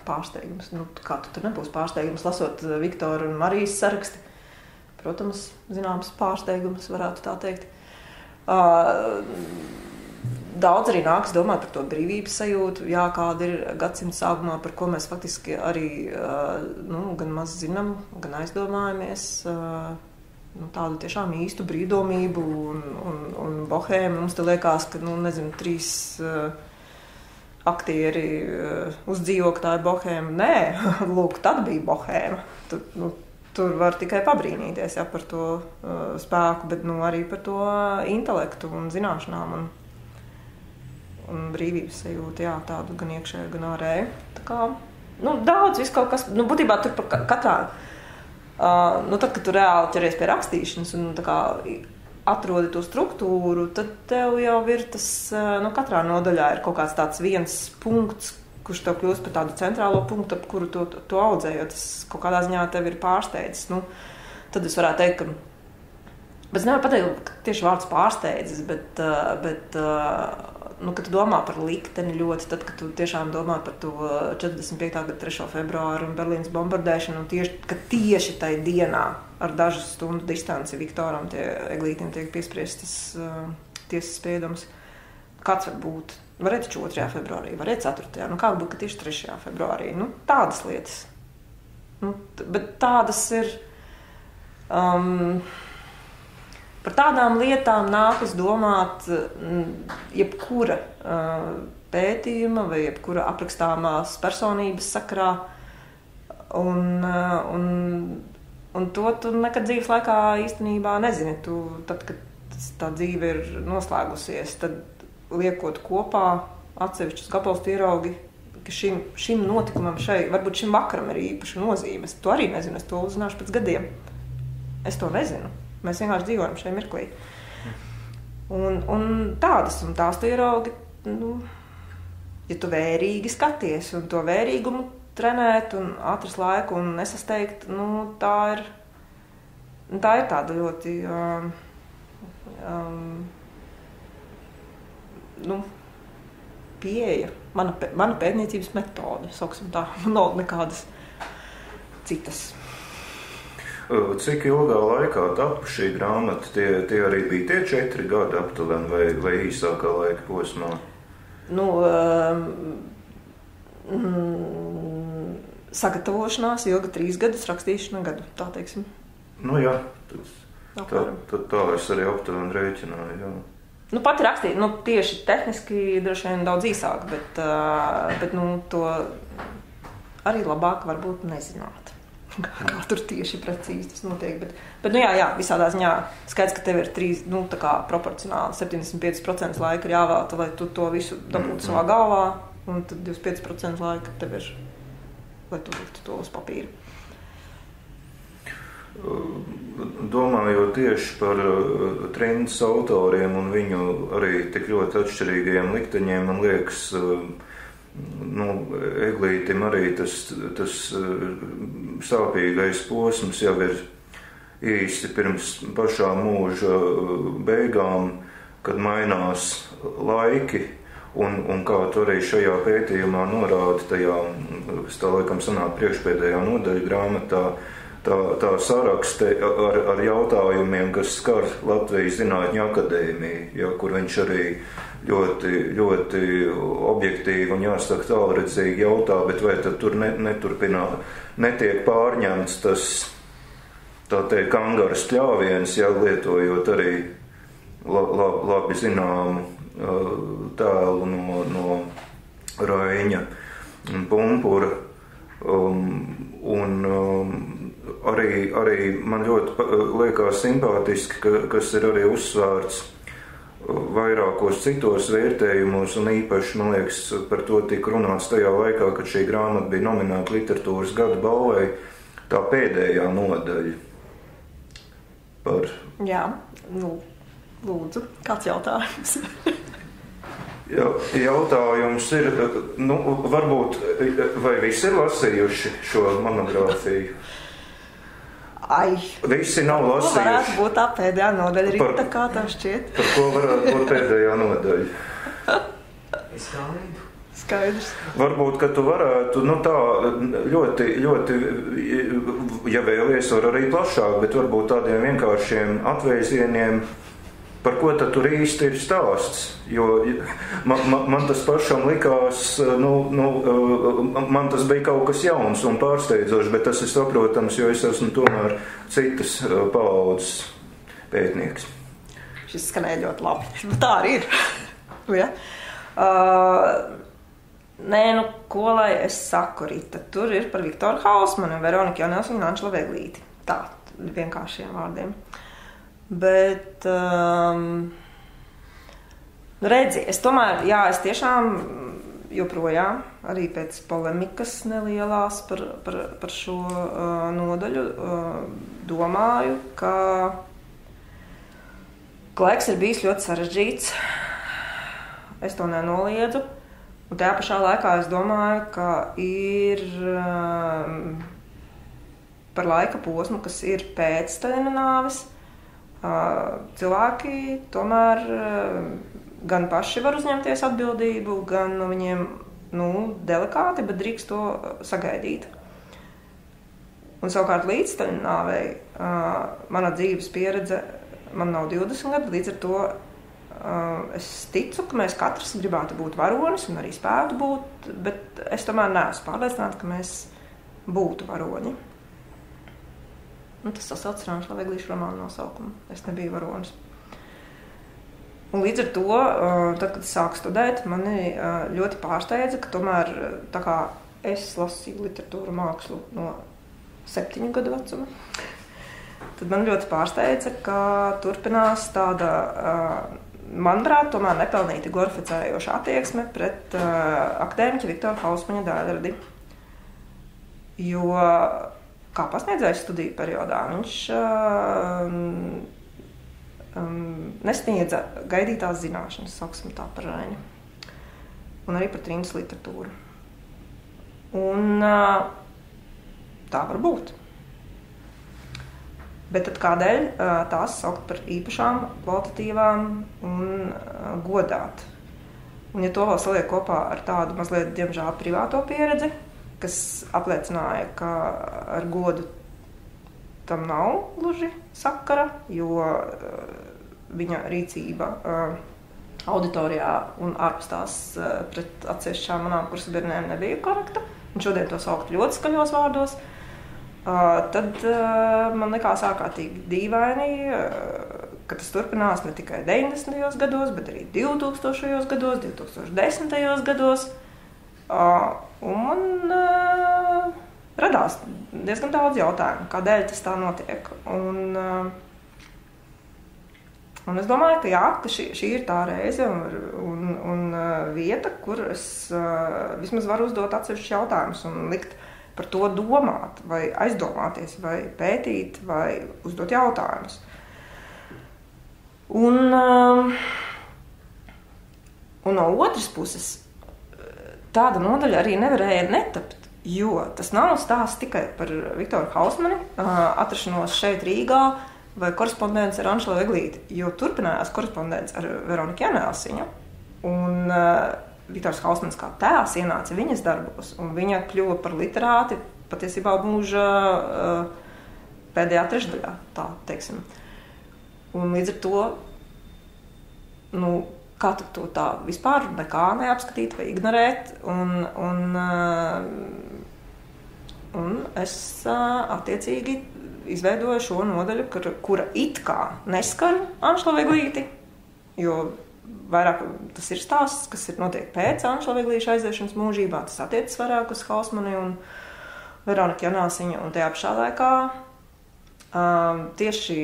Speaker 1: pārsteigums. Kā tu tur nebūs pārsteigums, lasot Viktora un Marijas saraksti. Protams, zināms pārsteigums, varētu tā teikt. Daudz arī nāks domāt par to brīvības sajūtu, kāda ir gadsimta sākumā, par ko mēs faktiski arī gan maz zinām, gan aizdomājamies. Tādu tiešām īstu brīvdomību un bohēmu. Mums te liekas, ka, 3 aktieri uzdzīvo, ka tā ir bohēma. Nē, lūk, tad bija bohēma. Tur var tikai pabrīnīties par to spēku, bet arī par to intelektu un zināšanām un brīvības sajūtu, tādu gan iekšēju, gan ārēju. Tā kā, daudz viss kaut kas, būtībā tur par katrā. Tad, kad tu reāli ķeries pie rakstīšanas un tā kā atrodi to struktūru, tad tev jau ir tas, katrā nodaļā ir kaut kāds tāds viens punkts, kurš tev kļūst par tādu centrālo punktu, ap kuru tu audzē, jo tas kaut kādā ziņā tev ir pārsteidzis. Tad es varētu teikt, bet es nevaru pateikt, ka tieši vārds pārsteidzis, bet kad tu domā par likteni ļoti, tad, kad tu tiešām domā par to 45. gada 3. februāru un Berlīnas bombardēšanu, un tieši tai dienā ar dažu stundu distanci Viktoram Eglītim tiek piespriestas tiesas spriedums. Kāds var būt? Varētu 2. februārī, varētu 4. Kā varbūt, ka tieši 3. februārī? Tādas lietas. Bet tādas ir... Par tādām lietām nākas domāt jebkura pētījuma vai jebkura aprakstāmās personības sakarā. Un to tu nekad dzīves laikā īstenībā nezini. Tad, kad tā dzīve ir noslēgusies, tad liekot kopā atsevišķus gabalus ieraugi, ka šim notikumam varbūt šim vakaram ir īpaša nozīme. Es to arī nezinu, es to uzzināšu pēc gadiem. Es to nezinu. Mēs vienkārši dzīvojam šajā mirklī. Un tādas un tās tu ieraugi, ja tu vērīgi skaties un to vērīgumu trenēt un atrast laiku un nesasteigt, tā ir tāda ļoti pieeja, mana pētniecības metode, sauksim tā, nav nekādas citas.
Speaker 3: Cik ilgā laikā tapu šī grāmata? Tie arī bija tie 4 gadi aptuveni vai īsākā laika posmā?
Speaker 1: Sagatavošanās ilga 3 gadus, rakstīšana gadu, tā teiksim.
Speaker 3: Nu jā, tā es arī aptuveni rēķināju, jā.
Speaker 1: Nu, pati rakstīt, tieši tehniski droši vien daudz īsāk, bet to arī labāk varbūt nezināt. Kā tur tieši precīzi tas notiek, bet jā, visādā ziņā skaidrs, ka tev ir 3, tā kā proporcionāli 75% laika ir jāvēlta, lai tu to visu dabūtu savā galvā, un tad 25% laika tev ir, lai tu liktu to uz papīra.
Speaker 3: Domājot tieši par Trindas autoriem un viņu arī tik ļoti atšķirīgajiem likteņiem, man liekas, Eglītim arī tas sāpīgais posms jau ir īsti pirms pašā mūža beigām, kad mainās laiki, un kā tu arī šajā pētījumā norādi tajā, kas tā laikam sanāk priekšpēdējā nodaļa grāmatā, tā sarakste ar jautājumiem, kas skar Latvijas Zinātņu akadēmiju, ja, kur viņš arī ļoti, ļoti objektīvi un jāsaka tālredzīgi jautā, bet vai tad tur netiek pārņemts tas, tā teikt, Angaras pļāviens, ja, lietojot arī labi zināmu tēlu no Raiņa un Pumpura, arī man ļoti liekas simpātiski, kas ir arī uzsvērts vairākos citos vērtējumos, un īpaši, man liekas, par to tika runāts tajā laikā, kad šī grāmata bija nominēta literatūras gada balvai, tā pēdējā nodaļa par...
Speaker 1: Jā, lūdzu, kāds jautājums?
Speaker 3: Jautājums ir, varbūt, vai visi ir lasījuši šo monogrāfiju? Visi nav lasījuši.
Speaker 1: Ko varētu būt tā pēdējā nodaļa, Rita, kā tev šķiet?
Speaker 3: Par ko varētu būt pēdējā nodaļa?
Speaker 1: Skaidrs.
Speaker 3: Varbūt, ka tu varētu, tā ļoti, ļoti, ja vēlies, var arī plašāk, bet varbūt tādiem vienkāršiem atvēzieniem, par ko tad tur īsti ir stāsts, jo man tas pašam likās, man tas bija kaut kas jauns un pārsteidzošs, bet tas ir saprotams, jo es esmu tomēr citas paaudzes pētnieks.
Speaker 1: Šis skanēja ļoti labi, tā arī ir. Ja? Ko lai es saku, Rita, tur ir par Viktoru Hausmanu, Veroniku Janelsonu un Anšelu Eglīti. Tā, vienkāršiem vārdiem. Bet, redzi, es tiešām joprojām arī pēc polemikas nelielās par šo nodaļu domāju, ka laiks ir bijis ļoti sarežģīts. Es to nenoliedzu. Un tajā pašā laikā es domāju, ka ir par laika posmu, kas ir pēc Staļina nāves, cilvēki tomēr gan paši var uzņemties atbildību, gan no viņiem delikāti, bet drīkst to sagaidīt. Un savukārt līdz Staļina nāvei mana dzīves pieredze, man nav 20 gadi, līdz ar to es ticu, ka mēs katrs gribētu būt varonis un arī spētu būt, bet es tomēr neesmu pārliecināta, ka mēs būtu varoņi. Un tas sasauc ar Anšela Eglīša romānu nosaukumu. Es nebiju varonis. Un līdz ar to, tad, kad es sāku studēt, mani ļoti pārsteidza, ka tomēr tā kā es lasīju literatūru mākslu no 7 gadu vecuma, tad man ļoti pārsteidza, ka turpinās tāda, manuprāt, tomēr nepelnīti glorificējoša attieksme pret akadēmiķa Viktora Hausmaņa dēļradi. Jo kā pasniedzējs studiju periodā, viņš nesniedza gaidītās zināšanas, sauksim tā par Raiņu, un arī par Trindas literatūru. Un tā var būt. Bet tad kādēļ tās saukt par īpašām, kvalitatīvām un godāt? Un ja to vēl saliek kopā ar tādu mazliet, diemžēl, privāto pieredzi, kas apliecināja, ka ar godu tam nav gluži sakara, jo viņa rīcība auditorijā un ārpus tās pret atsevišķām manām kursabiedriem nebija korekta. Un šodien to saukt ļoti skaļos vārdos. tad man likās ārkārtīgi dīvaini, ka tas turpinās ne tikai 90. gados, bet arī 2000. gados, 2010. gados. Un man radās diezgan daudz jautājumu, kādēļ tas tā notiek. Un es domāju, ka jā, ka šī ir tā reize un vieta, kur es vismaz varu uzdot atsevišķus jautājumus un likt par to domāt, vai aizdomāties, vai pētīt, vai uzdot jautājumus. Un no otras puses, tāda nodaļa arī nevarēja netapt, jo tas nav stāsts tikai par Viktoru Hausmani, atrašanos šeit Rīgā vai korespondents ar Anšelu Eglīti, jo turpinājās korespondents ar Veroniku Janēlsiņu. Un Viktors Hausmans kā tēls ienāca viņas darbos, un viņa kļuva par literāti patiesībā mūža pēdējā trešdaļā, tā teiksim. Un līdz ar to, kā to tā vispār nekā neapskatīt vai ignorēt, un es attiecīgi izveidoju šo nodaļu, kura it kā neskar Anšelu Eglīti, jo vairāk tas ir stāsts, kas notiek pēc Anšela Eglīša aiziešanas mūžībā, tas attiecas vairāk uz Hausmani un Veroniku Janēlsiņu, un tajā pašā laikā tieši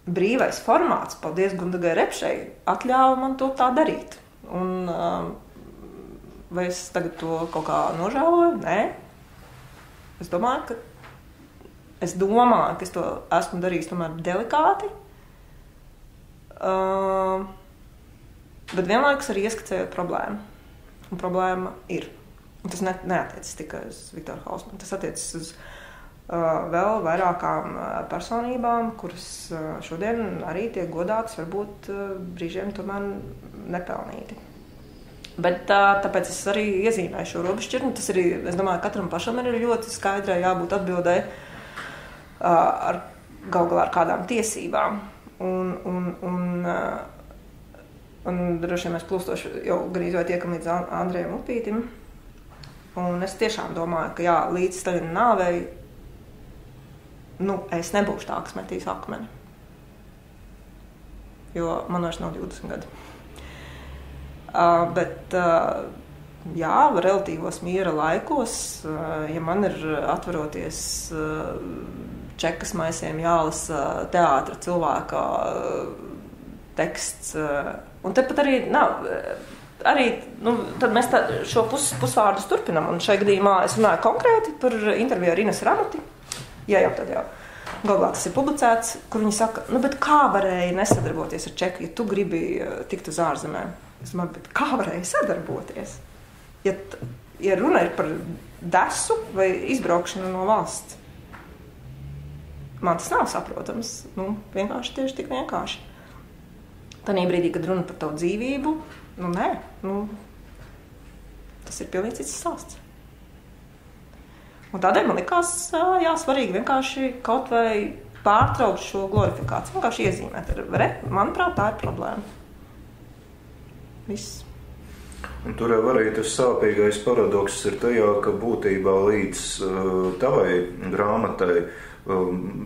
Speaker 1: brīvais formāts, paldies Gundagai Repšai, atļāva man to tā darīt. Un vai es tagad to kaut kā nožēloju? Nē. Es domāju, ka es to esmu darījis tomēr delikāti, bet vienlaikus arī ieskicējot problēmu. Un problēma ir. Un tas neatiecas tikai uz Viktoru Hausmanu, tas attiecas uz vēl vairākām personībām, kuras šodien arī tiek godātas, varbūt brīžiem tomēr nepelnīti. Bet tāpēc es arī iezīmēju šo robežšķirtni. Tas arī, es domāju, katram pašam ir ļoti skaidrai jābūt atbildēji ar galu galā ar kādām tiesībām. Un droši vien mēs plūstoši jau gan izvērt iekam līdz Andrejam Upītim. Un es tiešām domāju, ka jā, līdz Staļina nāvei es nebūšu tā, kas metīs akmeni. Jo man vairs nav 20 gadi. Bet jā, relatīvos miera laikos, ja man ir atveroties čekas maisiem jālasa teātra cilvēka teksts, un tepat arī nav... tad mēs šo pusvārdus turpinam, un šai gadījumā es runāju konkrēti par interviju ar Ines Ramati. Jā, tad jau. Galvā tas ir publicēts, kur viņi saka, bet kā varēja nesadarboties ar čeku, ja tu gribi tikt uz ārzemēm? Es domāju, bet kā varēja sadarboties? Ja runa ir par desu vai izbraukšanu no valsts. Man tas nav saprotams. Vienkārši tieši tik vienkārši. Tanī brīdī, kad runa par tavu dzīvību, nē, tas ir pilnīgi cits stāsts. Un tādēļ man likās, svarīgi vienkārši kaut vai pārtraukt šo glorifikāciju, vienkārši iezīmēt. Manuprāt, tā ir problēma. Viss.
Speaker 3: Un tur jau arī tas sāpīgais paradoks ir tajā, ka būtībā līdz tavai grāmatai,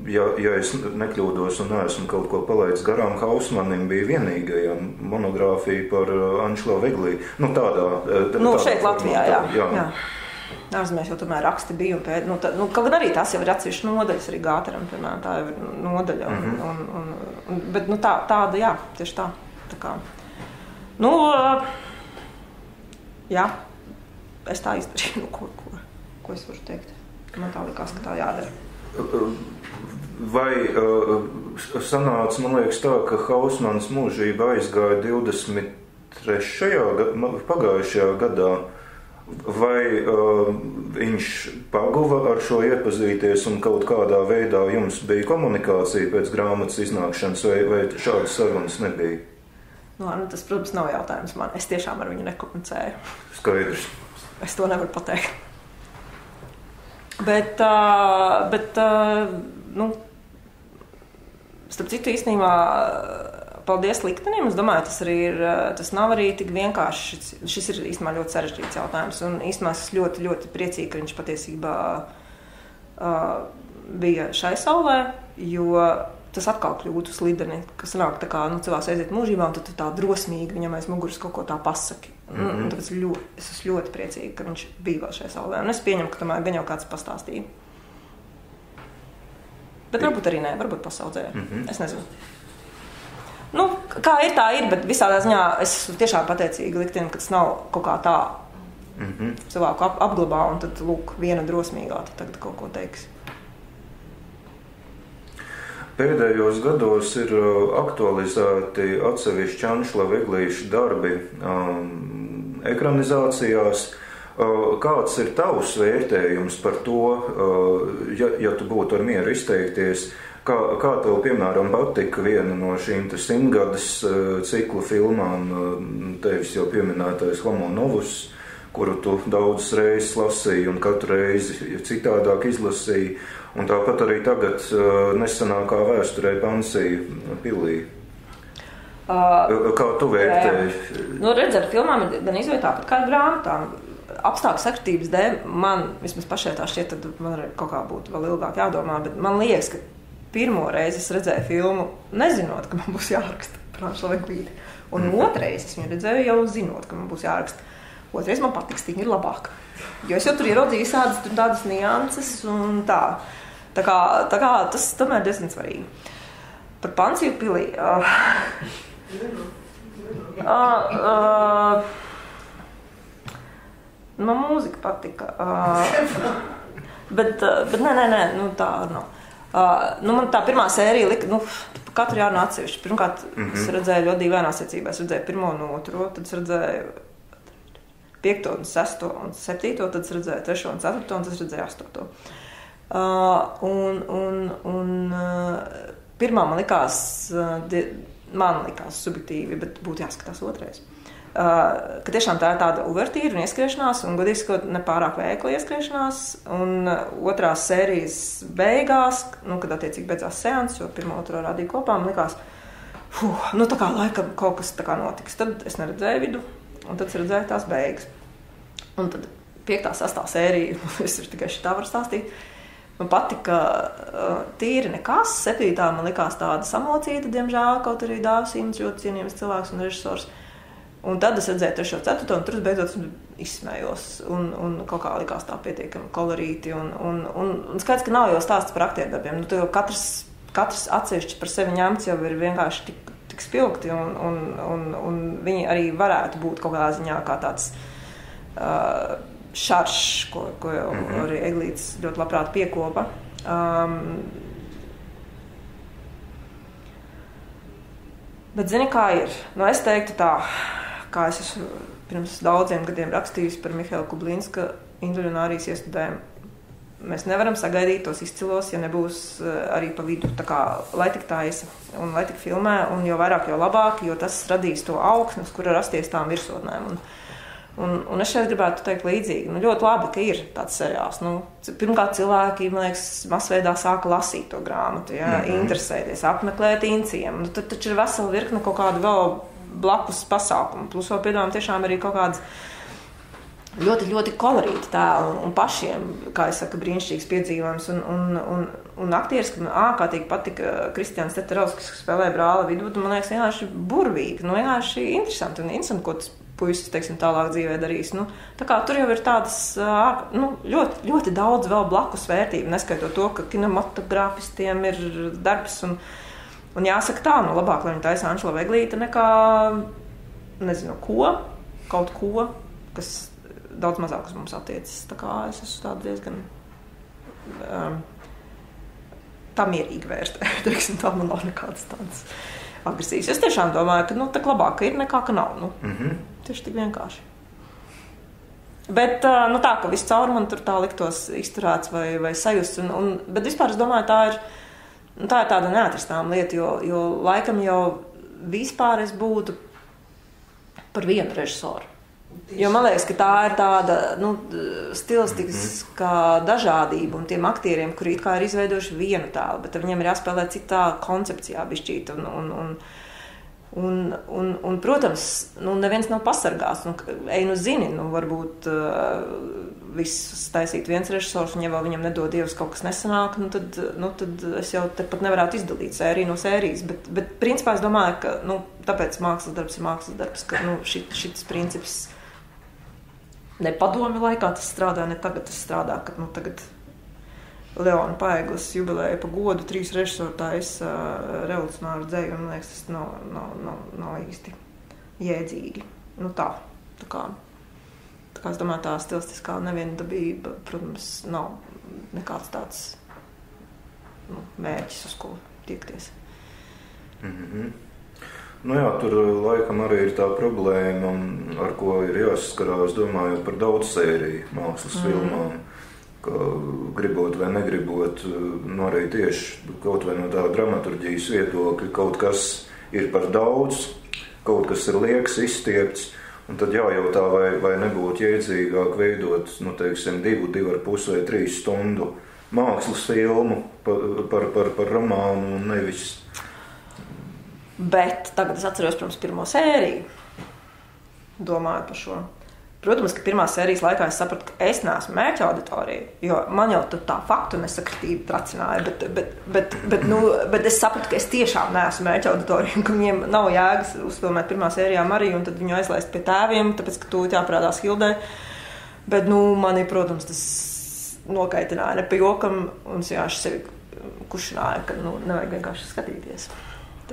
Speaker 3: ja es nekļūdos un neesmu kaut ko palaidis garām, Hausmanim bija vienīgajā monogrāfija par Anšelu Eglīti. Tādā
Speaker 1: šeit Latvijā, jā. Ārzemēs jau tomēr raksti bija un pēc, kaut gan arī tās jau ir atsevišķi nodaļas, arī Gāteram, piemēram, tā jau ir nodaļa. Bet tāda, jā, tieši tā. Tā kā. Jā, es tā izdarīju, ko es varu teikt. Man tā likās, ka tā jādara.
Speaker 3: Vai sanāca, man liekas tā, ka Hausmans mūžība aizgāja 23. pagājušajā gadā? Vai viņš paguva ar šo iepazīties un kaut kādā veidā jums bija komunikācija pēc grāmatas iznākšanas, vai šādas sarunas nebija?
Speaker 1: Tas, protams, nav jautājums man. Es tiešām ar viņu nekomunicēju.
Speaker 3: Skaidrs.
Speaker 1: Es to nevaru pateikt. Bet starp citu īstenībā paldies liktenim. Es domāju, tas nav arī tik vienkārši. Šis ir īstenībā ļoti sarežģīts jautājums. Un īstenībā es ļoti, ļoti priecīgi, ka viņš patiesībā bija šai saulē, jo tas atkal kļūtu slideni, kas nāk tā kā, cilvēks aiziet mūžībā, un tad tā drosmīgi viņam aiz muguras kaut ko tā pasaki. Un tāpēc es esmu ļoti priecīga, ka viņš bija vēl šai saulē. Un es pieņemu, ka tomēr gan jau kāds pastāstīja. Bet varbūt arī nē, varbūt pasaudzēja. Es nezinu. Kā ir, tā ir, bet visādā ziņā es esmu tiešām pateicīga liktiem, ka tas nav kaut kā tā cilvēku apglabā, un tad, lūk, viena drosmīgā tad tagad kaut ko teiks.
Speaker 3: Pēdējos gados ir aktualizēti atsevišķi Anšlava Eglīša darbi ekranizācijās. Kāds ir tavs vērtējums par to, ja tu būtu ar mieru izteikties, kā tev, piemēram, patika viena no šīm 100-gades ciklu filmām, tevis jau pieminētais Homo novus, kuru tu daudzas reizes lasīji un katru reizi citādāk izlasīji, un tāpat arī tagad nesenākā vēsturē Pansija pilī. Kā tu vērtēji?
Speaker 1: Redz, ar filmām ir gan izvērt tāpat kā ar grāmatām. Apstākļu sakritības dēļ man, vismaz pašai tā šķiet, tad man kaut kā būtu vēl ilgāk jādomā, bet man liekas, ka pirmo reizi es redzēju filmu nezinot, ka man būs jāraksta par Anšlavu Eglīti. Un otrais es viņu redzēju jau zinot, ka man būs jāraksta. Otrais man patiks, tik ir labāk. Jo es jau tur ieraudzīju tādas nianses un tā. Tā kā tas tomēr diezgan svarīgi. Par Pansiju pilī. Man mūzika patika. Bet nē, tā nav. Man tā pirmā sērija lika, katru jārunā atsevišķi. Pirmkārt, es redzēju ļoti dīvainā secībā. Es redzēju 1. un 2, tad es redzēju 5. un 6. un 7. Tad es redzēju 3. un 4. un tad es redzēju 8. Pirmā man likās subjektīvi, bet būtu jāskatās otrais. Ka tiešām tā ir tāda uvertīra un ieskriešanās, un godīgi sakot, nepārāk veikla ieskriešanās, un otrās sērijas beigās, kad attiecīgi beidzās seans, jo 1. un 2. rādīja kopā, man likās, tā kā laikam kaut kas tā kā notiks. Tad es neredzēju vidu, un tad es redzēju tās beigas. Un tad 5. 6. sērija, es tikai šitā varu stāstīt, man patika tīri nekas. 7. man likās tāda samocīta, diemžēl, kaut arī Dāvis Imants ļoti cienījams cilvēks un režisors. Un tad es redzēju 3. 4. un tur beidzot izsmējos. Un kaut kā likās tā pietiekami kolorīti. Un skaidrs, ka nav jau stāsts par aktierdarbiem. Katrs atsevišķi par sevi ņemts jau ir vienkārši tik spilgti. Un viņi arī varētu būt kaut kādā ziņā kā tāds šaršs, ko jau arī Eglītis ļoti labprāt piekopa. Bet zini, kā ir? Es teiktu tā, kā es esmu pirms daudziem gadiem rakstījis par Mihaila Kublīnska Indulionārijas iestudēm. Mēs nevaram sagaidīt tos izcilos, ja nebūs arī pa vidu. Tā kā, lai tik taisa un lai tik filmē, un jo vairāk, jo labāk, jo tas radīs to augsnes, kura rasties tām virsotnēm. Un es šeit gribētu teikt līdzīgi. Ļoti labi, ka ir tāds seriāls. Pirmkārt, cilvēki, man liekas, masveidā sāka lasīt to grāmatu, interesēties, apmeklēt inciem. Tad taču ir vesela virkne kaut kādu vēl blakus pasākumu. Plus vēl piedāvājam tiešām arī kaut kādas ļoti, ļoti kolorīti tēli un pašiem, kā es saku, brīnišķīgs piedzīvojums. Un aktieris, ka man ārkārtīgi patika Kristians Teterovskis, kas spēlē brāli vidu, man liekas, vienkārši burvīgi, vienkārši interesanti, ko tas puisis, teiksim, tālāk dzīvē darīs. Tā kā tur jau ir tādas ļoti, ļoti daudz vēl blakus vērtību, neskaitot to, ka kinematogrāfistiem ir darbs un jāsaka tā, labāk, lai viņi taisa Anšlava Eglīte nekā, nezinu, kaut ko, kas daudz mazāk uz mums attiecas. Tā kā es esmu tāda diezgan tā mierīgi vērtē, teiksim, tā man nav nekādas tādas agresijas. Es tiešām domāju, ka tā labāk ir nekā, ka nav. Tieši tik vienkārši. Bet tā, ka viss caur man tur tā liktos izturēts vai sajusts. Bet vispār es domāju, tā ir tāda neatrastām lieta, jo laikam jau vispār es būtu par vienu režisoru. Jo man liekas, ka tā ir tāda stilistiskā dažādība un tiem aktieriem, kuri it kā ir izveidojuši vienu tēlu, bet viņiem ir jāspēlē citā koncepcijā bišķīt. Un protams, neviens nav pasargāts. Zini, varbūt visus taisīt viens režisors, un ja vēl viņam nedod Dievs kaut kas nesanāk, tad es jau tepat nevarētu izdalīt sēriju no sērijas. Bet principā es domāju, ka tāpēc mākslas darbs ir mākslas darbs, ka šis princips ne padomi laikā tas strādā, ne tagad tas strādā, ka tagad Leona Paeglas jubilēja pa godu 3 režisori taisa revolucionāru dzeju, un man liekas, tas nav īsti jēdzīgi. Tā kā es domāju, tā stilistiskā neviendabība, protams, nav nekāds tāds mērķis, uz ko tiekties.
Speaker 3: Jā, tur laikam arī ir tā problēma, ar ko ir jāsaskarās, domājot par daudz sēriju mākslas filmām. Ka gribot vai negribot, arī tieši kaut vai no tā dramaturģijas viedokļa, kaut kas ir par daudz, kaut kas ir liekas, izstiepts, un tad jājautā, vai nebūtu jēdzīgāk veidot, 2,5 vai 3 stundu mākslas filmu par romānu un nevis.
Speaker 1: Bet tagad es atceros, protams, pirmo sēriju, domāju par šo. Protams, ka pirmās sērijas laikā es sapratu, ka es neesmu mērķa auditorija, jo man jau tur tā faktu nesakritība tracināja, bet es sapratu, ka es tiešām neesmu mērķa auditorija, un ka viņiem nav jēgas uzfilmēt pirmā sērijā Mariju, un tad viņu aizlaist pie tēviem, tāpēc, ka tūlīt jāparādās Hildai. Bet, mani, protams, tas nokaitināja ne pa jokam, un es vienkārši sevi kušināja, ka, nevajag vienkārši skatīties.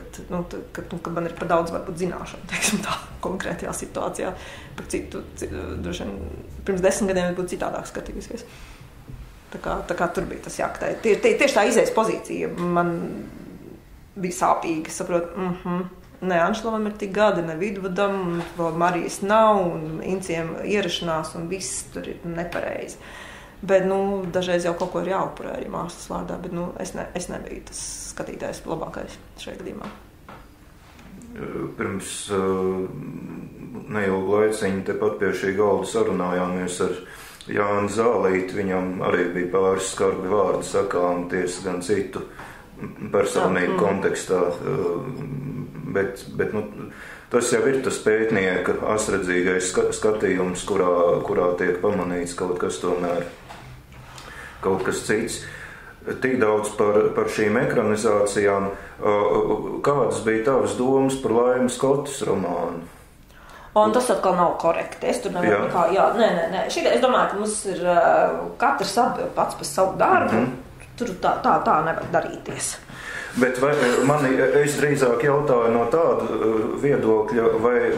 Speaker 1: Kad man ir par daudz varbūt zināšanu, teiksim tā, konkrētajā situācijā, par citu, droši vien, pirms 10 gadiem es būtu citādāk skatījusies. Tā kā tur bija tas jāktē. Tieši tā izējas pozīcija man bija sāpīga, saprotu, ne Anšlovam ir tik gadi, ne Vidvudam, vēl Marijas nav, un Inciem ierašanās, un viss tur ir nepareizi. Bet, dažreiz jau kaut ko ir jāupurē arī mākslas vārdā, bet, es nebiju tas skatītājs labākais šajā gadījumā.
Speaker 3: Pirms neilgu laiciņu tepat pie šī galda sarunājāmies ar Jāni Zālīti. Viņam arī bija pāris skarbi vārdi sakām, tiesa gan citu personību kontekstā. Bet tas jau ir tas pētnieka asredzīgais skatījums, kurā tiek pamanīts kaut kas tomēr, kaut kas cits. Tik daudz par šīm ekranizācijām. Kādas bija tavas domas par Laimas Skotas romānu?
Speaker 1: Un tas atkal nav korekti. Es tur nevaru nē. Es domāju, ka mums ir katrs atbild pats par savu darbu. Tur tā nevar darīties.
Speaker 3: Bet es drīzāk jautāju no tāda viedokļa,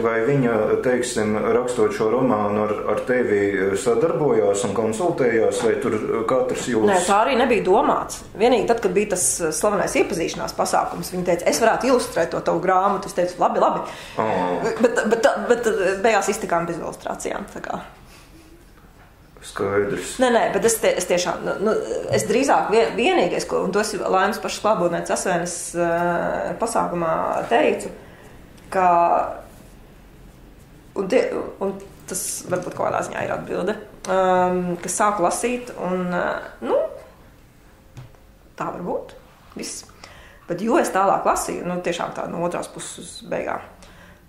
Speaker 3: vai viņa, teiksim, rakstot šo romānu ar tevi sadarbojās un konsultējās, vai tur katrs jūs...
Speaker 1: Nē, tā arī nebija domāts. Vienīgi tad, kad bija tas slavenais iepazīšanās pasākums, viņa teica, es varētu ilustrēt to tavu grāmatu. Es teicu, labi. Bet beigās iztikām bez ilustrācijām, tā kā.
Speaker 3: Skaidrs.
Speaker 1: Nē, bet es tiešām, es drīzāk vienīgais, un tos Laimas pašas klātbūtnē Casvēnes pasākumā teicu, ka, un tas varbūt kaut kādā ziņā ir atbilde, ka sāku lasīt, un, tā var būt, viss. Bet jo es tālāk lasīju, tiešām tā no otrās puses uz beigām.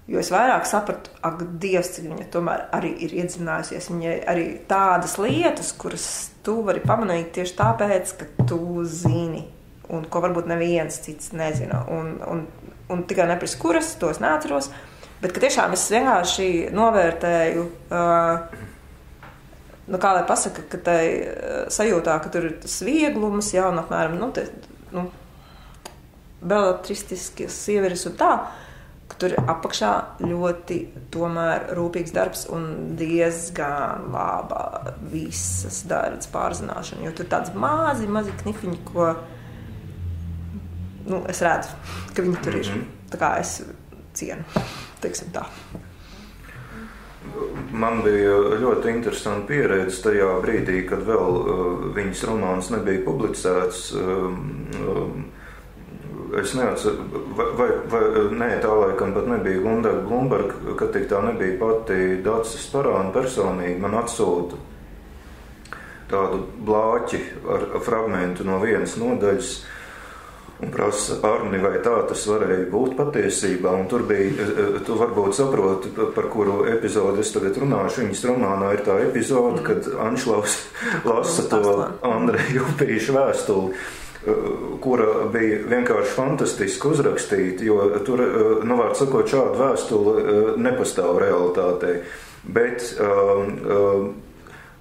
Speaker 1: Jo es vairāk sapratu, ak, Dievs, cik viņa tomēr arī ir iedzinājusies. Viņai arī tādas lietas, kuras tu vari pamanīt tieši tāpēc, ka tu zini, un ko varbūt neviens cits nezina. Un tikai nepris kuras, to es neatceros, bet ka tiešām es vienkārši novērtēju, kā lai pasaka, ka tai sajūtā, ka tur ir tas vieglums, un apmēram, beletristiskas sievieres un tā, ka tur apakšā ļoti tomēr rūpīgs darbs un diezgan laba visas dardas pārzināšana, jo tur tāds mazi knifiņi, ko es redzu, ka viņi tur ir. Tā kā es cienu, teiksim tā.
Speaker 3: Man bija ļoti interesanta pieredze tajā brīdī, kad vēl viņas romāns nebija publicēts. Es neatceru, vai tā laikam pat nebija Gundaga Blumberga, kad tik tā nebija pati Dace Sparāna personīgi man atsūta tādu blāķi ar fragmentu no vienas nodaļas. Un prasa, Arni, vai tā tas varēja būt patiesībā? Un tur bija, tu varbūt saproti, par kuru epizodi es tagad runāšu. Viņas romānā ir tā epizode, kad Anšlaus lasa to Andreja Upīša vēstuli, kura bija vienkārši fantastiski uzrakstīta, jo tur, vārds sakot, šāda vēstule nepastāv realitātei. Bet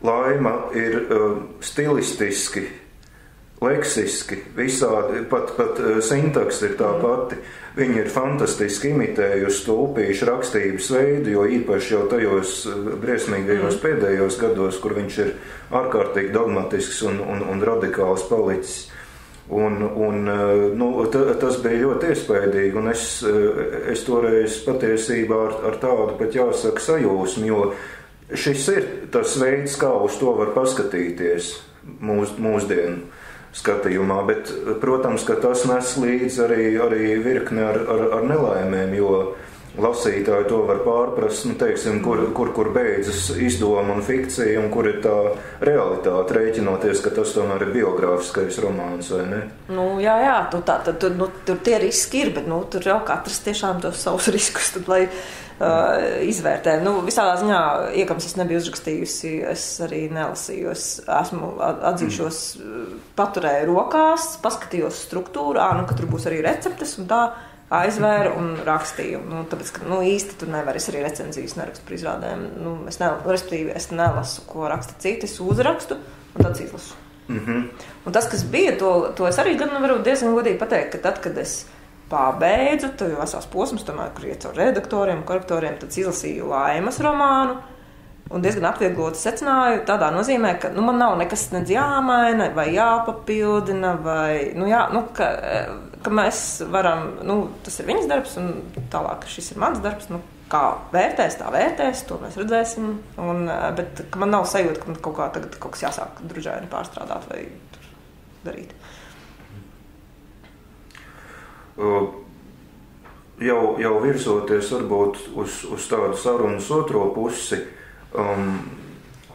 Speaker 3: Laima ir stilistiski, leksiski, visādi, pat sintaks ir tā pati. Viņa ir fantastiski imitējusi to Upīša rakstības veidu, jo īpaši jau tajos briesmīgajos pēdējos gados, kur viņš ir ārkārtīgi dogmatisks un radikāls palicis. Tas bija ļoti iespaidīgi, un es toreiz patiesībā ar tādu pat jāsaka sajūsmu, jo šis ir tas veids, kā uz to var paskatīties mūsdienu skatījumā, bet, protams, ka tas nes līdz arī virkni ar nelaimēm, jo lasītāji to var pārprast, teiksim, kur beidzas izdoma un fikcija, un kur ir tā realitāte, rēķinoties, ka tas tomēr ir biogrāfiskais romāns, vai ne?
Speaker 1: Jā, tur tie riski ir, bet, tur jau katrs tiešām tos savus riskus, tad, lai izvērtē. Visādā ziņā Iekams es nebiju uzrakstījusi, es arī nelasījos. Esmu atzīšos, paturēju rokās, paskatījos struktūru, ka tur būs arī receptes un tā aizvēru un rakstīju. Tāpēc, ka īsti tur nevar, es arī recenzijas nerakstu par izrādēm. Es nelasu, ko raksta citi, es uzrakstu un tad izlasu. Un tas, kas bija, to es arī gan varu diezgan godīgi pateikt, ka tad, kad es pabeidzu, tad jau vesels posms, tomēr, kur iet caur redaktoriem, korektoriem, tad izlasīju Laimas romānu un diezgan apviegloti secināju tādā nozīmē, ka man nav nekas nedz jāmaina vai jāpapildina vai, ka mēs varam, tas ir viņas darbs un tālāk šis ir mans darbs, kā vērtēs, tā vērtēs, to mēs redzēsim, bet ka man nav sajūta, ka man kaut kā tagad kaut kas jāsāk družaini pārstrādāt vai darīt.
Speaker 3: Jau virzoties varbūt uz tādu sarunas otro pusi,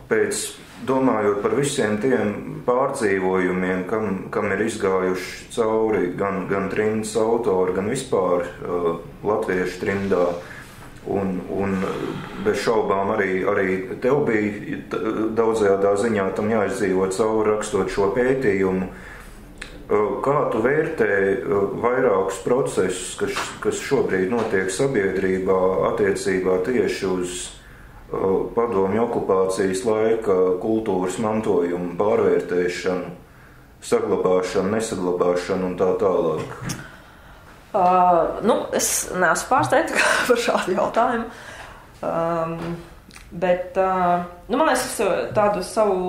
Speaker 3: pēc domājot par visiem tiem pārdzīvojumiem, kam ir izgājuši cauri gan trindas autori, gan vispār latviešu trindā, un bez šaubām arī tev bija daudzajādā ziņā tam jāizdzīvo cauri rakstot šo pētījumu. Kā tu vērtē vairākus procesus, kas šobrīd notiek sabiedrībā attiecībā tieši uz padomju okupācijas laika kultūras mantojumu pārvērtēšanu, saglabāšanu, nesaglabāšanu un tā tālāk?
Speaker 1: Es neesmu pārsteigta par šādu jautājumu, bet man liekas, es tādu savu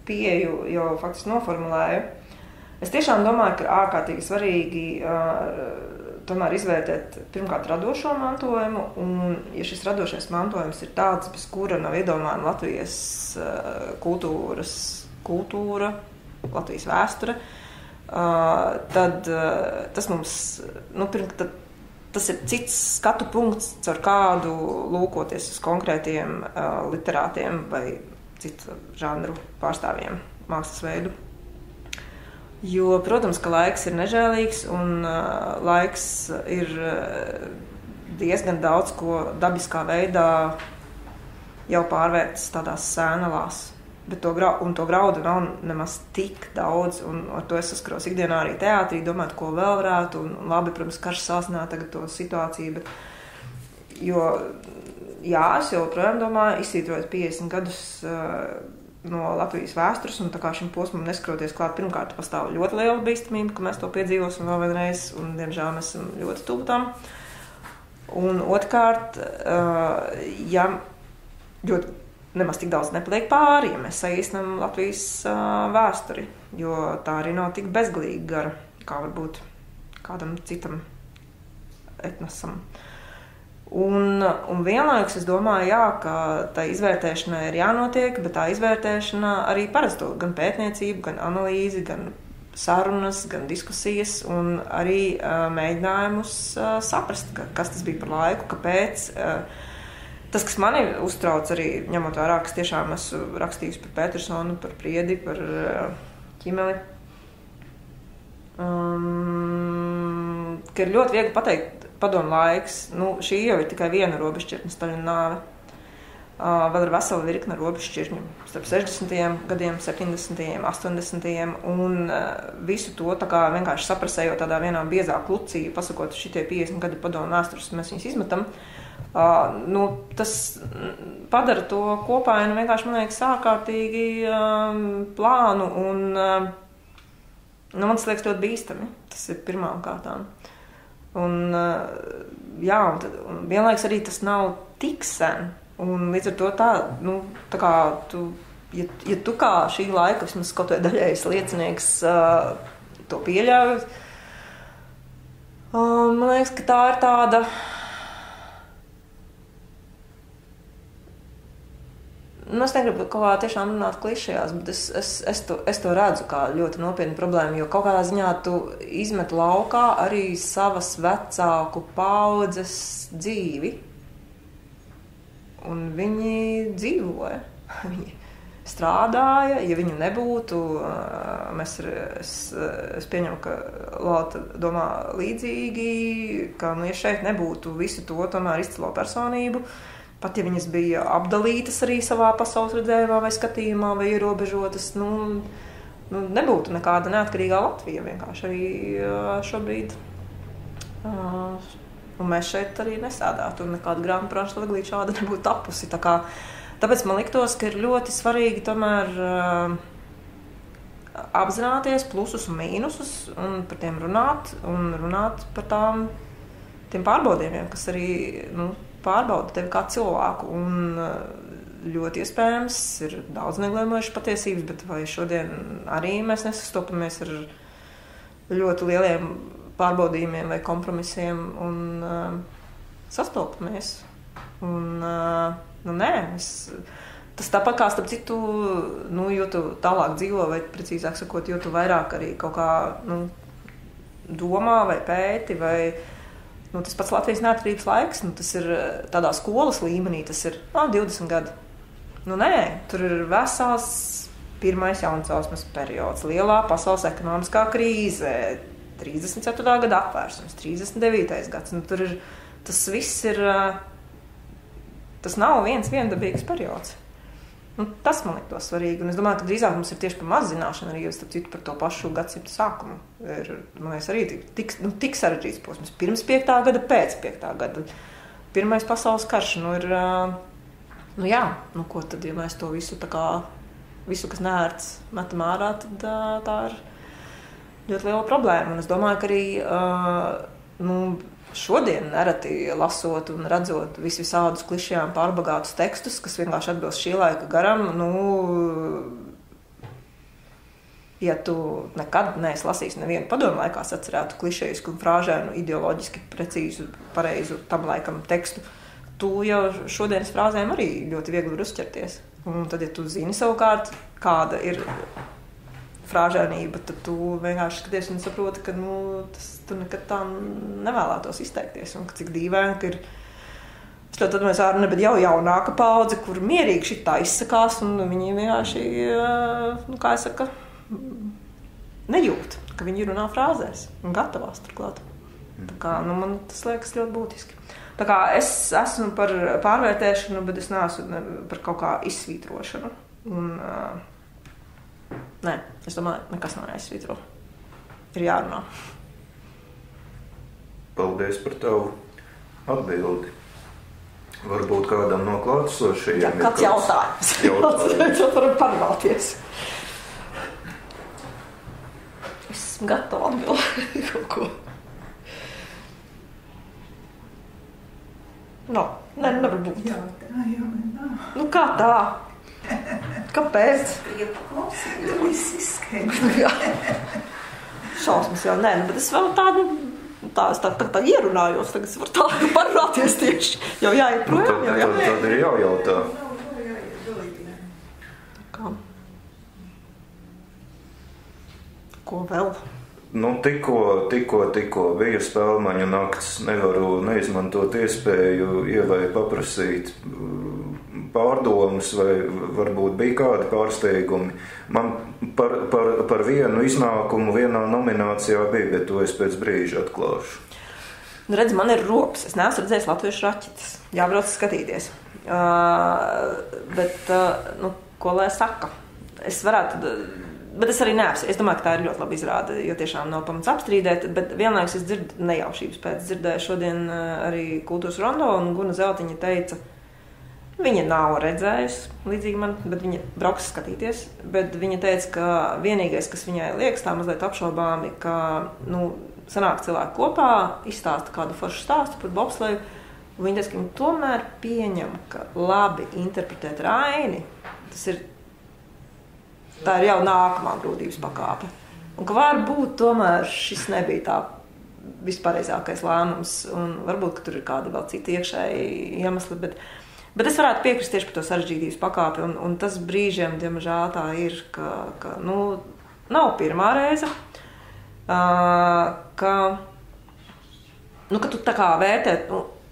Speaker 1: pieeju jau faktiski noformulēju. Es tiešām domāju, ka ārkārtīgi svarīgi tomēr izvērtēt pirmkārt radošo mantojumu, un ja šis radošais mantojums ir tāds, bez kura nav iedomājama Latvijas kultūra, Latvijas vēsture, tad tas mums, tas ir cits skatu punkts, caur kādu lūkoties uz konkrētiem literātiem vai citu žanru pārstāvjiem, mākslas veidu. Jo, protams, ka laiks ir nežēlīgs un laiks ir diezgan daudz ko dabiskā veidā jau pārvērts tādās sēnalās. Bet to graudu nav nemaz tik daudz, un ar to es saskaros ikdienā arī teātrī, domāt, ko vēl varētu, un labi, protams, karš sāsināt tagad to situāciju, bet jā, es joprojām domāju, izsvītrojot 50 gadus no Latvijas vēstures, un tā kā šim posmam neskroties klāt, pirmkārt pastāv ļoti liela bīstamība, ka mēs to piedzīvosim vēl vienreiz, un diemžēl mēs esam ļoti tuvu tam. Un otrkārt, ja ļoti nemaz tik daudz nepaliek pāri, ja mēs saīsnam Latvijas vēsturi, jo tā arī nav tik bezgalīgi gara, kā varbūt kādam citam etnosam. Un vienlaikus es domāju, jā, ka tā izvērtēšana ir jānotiek, bet tā izvērtēšana arī parasto gan pētniecību, gan analīzi, gan sarunas, gan diskusijas un arī mēģinājumus saprast, kas tas bija par laiku, kāpēc. Tas, kas mani uztrauc arī, ņemot vērā, ka es tiešām esmu rakstījusi par Petersonu, par Priedi, par Ķimeli. Ka ir ļoti viegli pateikt padomu laiks. Šī jau ir tikai viena robežšķirtne, Staļina nāve. Vēl ir vesela virkne robežšķirtņu starp 60. gadiem, 70., 80. un visu to tā kā vienkārši saprasējot tādā vienā biezā klucī, pasakot, šitie 50 gadi padomu vēstures, mēs viņus izmetam. Tas padara to kopainu vienkārši, man liekas, ārkārtīgi plānu un man tas liekas ļoti bīstami. Tas ir pirmām kārtām. Un vienlaiks arī tas nav tik sen. Un līdz ar to tā kā ja tu kā šī laika vismaz kaut vai daļējais liecinieks to pieļauj, man liekas, ka tā ir tāda es negribu kaut kā tiešām runāt klišejās, bet es to redzu kā ļoti nopietnu problēmu, jo kaut kādā ziņā tu izmet laukā arī savas vecāku paudzes dzīvi. Un viņi dzīvoja, viņi strādāja, ja viņu nebūtu, es pieņemu, ka Lota domā līdzīgi, ka, ja šeit nebūtu visu to tomēr izcilo personību, pat ja viņas bija apdalītas arī savā pasaules redzējumā vai skatījumā vai ierobežotas, nebūtu nekāda neatkarīgā Latvija vienkārši arī šobrīd. Un mēs šeit arī nesādātu, un nekāda grāmatprāša laglīte šāda nebūtu tapusi. Tāpēc man liktos, ka ir ļoti svarīgi tomēr apzināties plusus un mīnusus un par tiem runāt, un runāt par tiem pārbaudījumiem, kas arī pārbauda tevi kā cilvēku. Un ļoti iespējams ir daudz neglēmojušas patiesības, bet vai šodien arī mēs nesastopamies ar ļoti lieliem pārbaudījumiem vai kompromisiem un sastopamies. Un, tas tāpat kā starp citu, jo tu tālāk dzīvo, vai precīzāk sakot, jo tu vairāk arī kaut kā domā vai pēti, vai tas pats Latvijas neatkarības laiks, tas ir tādā skolas līmenī, tas ir 20 gadi. Tur ir vesels pirmais jaunsauksmes periods, lielā pasaules ekonomiskā krīze, 34. gada apvērsums, 39. gads. Tur ir, tas viss ir, tas nav viendabīgs periods. Tas man liktos svarīgi. Un es domāju, ka drīzāk mums ir tieši par maz zināšana arī, starp citu, par to pašu gadsimtu sākumu. Man liekas, arī tik sarežģīts posms. Pirms 5. gada, pēc 5. gada. Pirmais pasaules karš. Ko tad, ja mēs to visu tā kā, visu, kas neērts, metam ārā, tad tā ir ļoti liela problēma. Un es domāju, ka arī šodien nereti lasot un redzot visādus klišajām pārbagātus tekstus, kas vienkārši atbilst šī laika garam, ja tu nekad neesi lasījis nevienu padomu laikā sacerētu klišejisku un frāžēnu, ideoloģiski precīzu, pareizu tam laikam tekstu, tu jau šodienas frāzēm arī ļoti viegli var uzķerties. Un tad, ja tu zini savukārt, kāda ir frāžēnība, tad tu vienkārši skaties un saproti, ka tu nekad tā nevēlētos izteikties. Un cik dīvaini, ka ir es ļoti atmēs ārne, bet jau jaunāka paudze, kur mierīgi šitā izsakās, un viņi vienkārši, kā es saku, nejūt, ka viņi runā frāzēs un gatavās turklāt. Tā kā, man tas liekas ļoti būtiski. Tā kā es esmu par pārvērtēšanu, bet es neesmu par kaut kā izsvītrošanu. Un, nē, es domāju, nekas nav jāizsvītro. Ir jārunā.
Speaker 3: Paldies par tavu atbildi. Varbūt kādam no klātesošajiem
Speaker 1: ir kāds jautājums. Tad varam parunāties. Esmu gatava atbildēt kaut ko. Nevar būt.
Speaker 2: Jā, tā jau nav.
Speaker 1: Kā tā? Kāpēc?
Speaker 2: Viss izskaidro.
Speaker 1: Šausmas jau, bet es vēl tādu, es tā ierunājos, tagad es varu tā parunāties tieši. Jau jāiet projām, jau jāiet.
Speaker 3: Tad ir jājautā.
Speaker 1: Kā? Ko vēl?
Speaker 3: Tikko bija spēlmaņu nakts, nevaru neizmantot iespēju Ievai paprasīt pārdomas vai varbūt bija kādi pārsteigumi. Man par vienu iznākumu vienā nominācijā bija, bet to es pēc brīža atklāšu.
Speaker 1: Nu, redz, man ir rokas. Es neesmu redzējis latviešu raķetes. Jābrauc skatīties. Ko lai saka? Es varētu... Bet es arī neapsēju. Es domāju, ka tā ir ļoti labi izrāde, jo tiešām nav pamats apstrīdēt, bet vienlaikus es dzirdu nejaušības pēc. Dzirdēju šodien arī Kultūras rondo, un Guna Zeltiņa teica, viņa nav redzējusi līdzīgi man, bet viņa brauks skatīties, bet viņa teica, ka vienīgais, kas viņai liekas tā mazliet apšaubāmi, ka, sanāk cilvēki kopā, izstāsta kādu foršu stāstu par bobsleju, un viņa teica, ka viņa tomēr pieņem, ka labi interpretēt Raini, tā ir jau nākamā grūtības pakāpe. Un ka varbūt tomēr šis nebija tā vispareizākais lēmums, un varbūt, ka tur ir kādi vēl citi iekšēji iemesli, bet es varētu piekrist tieši par to sarežģītības pakāpi, un tas brīžiem, diemžēl, tā ir, ka nav pirmā reize, ka tu tā kā vērtē,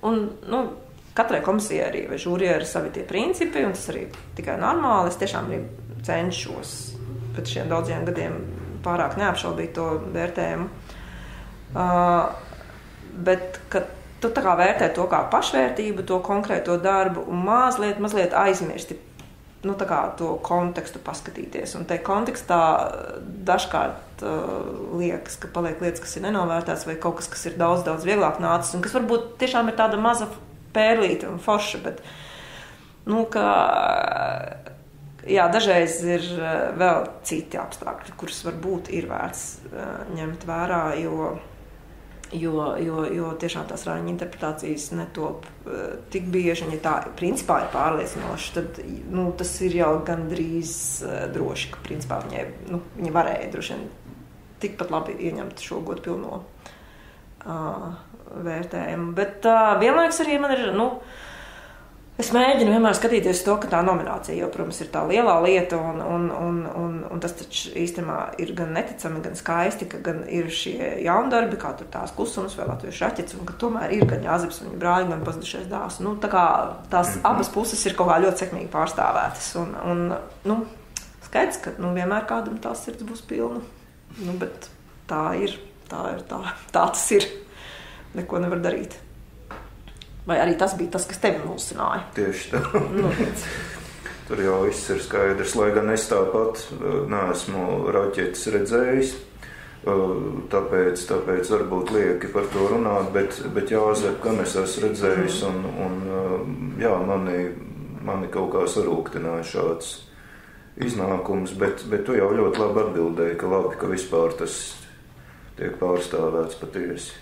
Speaker 1: un katrai komisijai arī vai žūrijai ir savi tie principi, un tas arī tikai normāli. Es tiešām arī cenšos pēc šiem daudziem gadiem pārāk neapšaubīt to vērtējumu. Bet, ka tu tā kā vērtē to kā pašvērtību, to konkrēto darbu un mazliet aizmirsti, tā kā to kontekstu paskatīties. Un te kontekstā dažkārt liekas, ka paliek lietas, kas ir nenovērtētas vai kaut kas ir daudz vieglāk nācis un kas varbūt tiešām ir tāda maza pērlīte un forša, bet, jā, dažreiz ir vēl citi apstākļi, kurus varbūt ir vērts ņemt vērā, jo tiešām tās Raņa interpretācijas netop tik bieži, un ja tā principā ir pārliecinoša, tad tas ir jau gandrīz droši, ka principā viņa varēja droši vien tikpat labi ieņemt šo godpilno vērtējumu. Bet vienlaikus arī man ir, es mēģinu vienmēr skatīties to, ka tā nominācija jau, protams, ir tā lielā lieta, un tas taču īstenībā ir gan neticami, gan skaisti, ka gan ir šie jaundarbi, kā tur tās klusums vai latviešu raķetes, un ka tomēr ir gan Jāzeps un viņa brāļi, gan pazudušais dēls. Tā kā tās abas puses ir kaut kā ļoti sekmīgi pārstāvētas, un skaidrs, ka vienmēr kādam tās sirds būs pilna, bet tā tas ir, neko nevar darīt. Vai arī tas bija tas, kas tevi mulsināja?
Speaker 3: Tieši tā. Tur jau viss ir skaidrs, lai gan es tāpat neesmu raķetes redzējis, tāpēc varbūt lieki par to runāt, bet Jāzep, gan es esmu redzējis, un jā, mani kaut kā sarūktināja šāds iznākums, bet tu jau ļoti labi atbildēji, ka labi, ka vispār tas tiek pārstāvēts patiesi.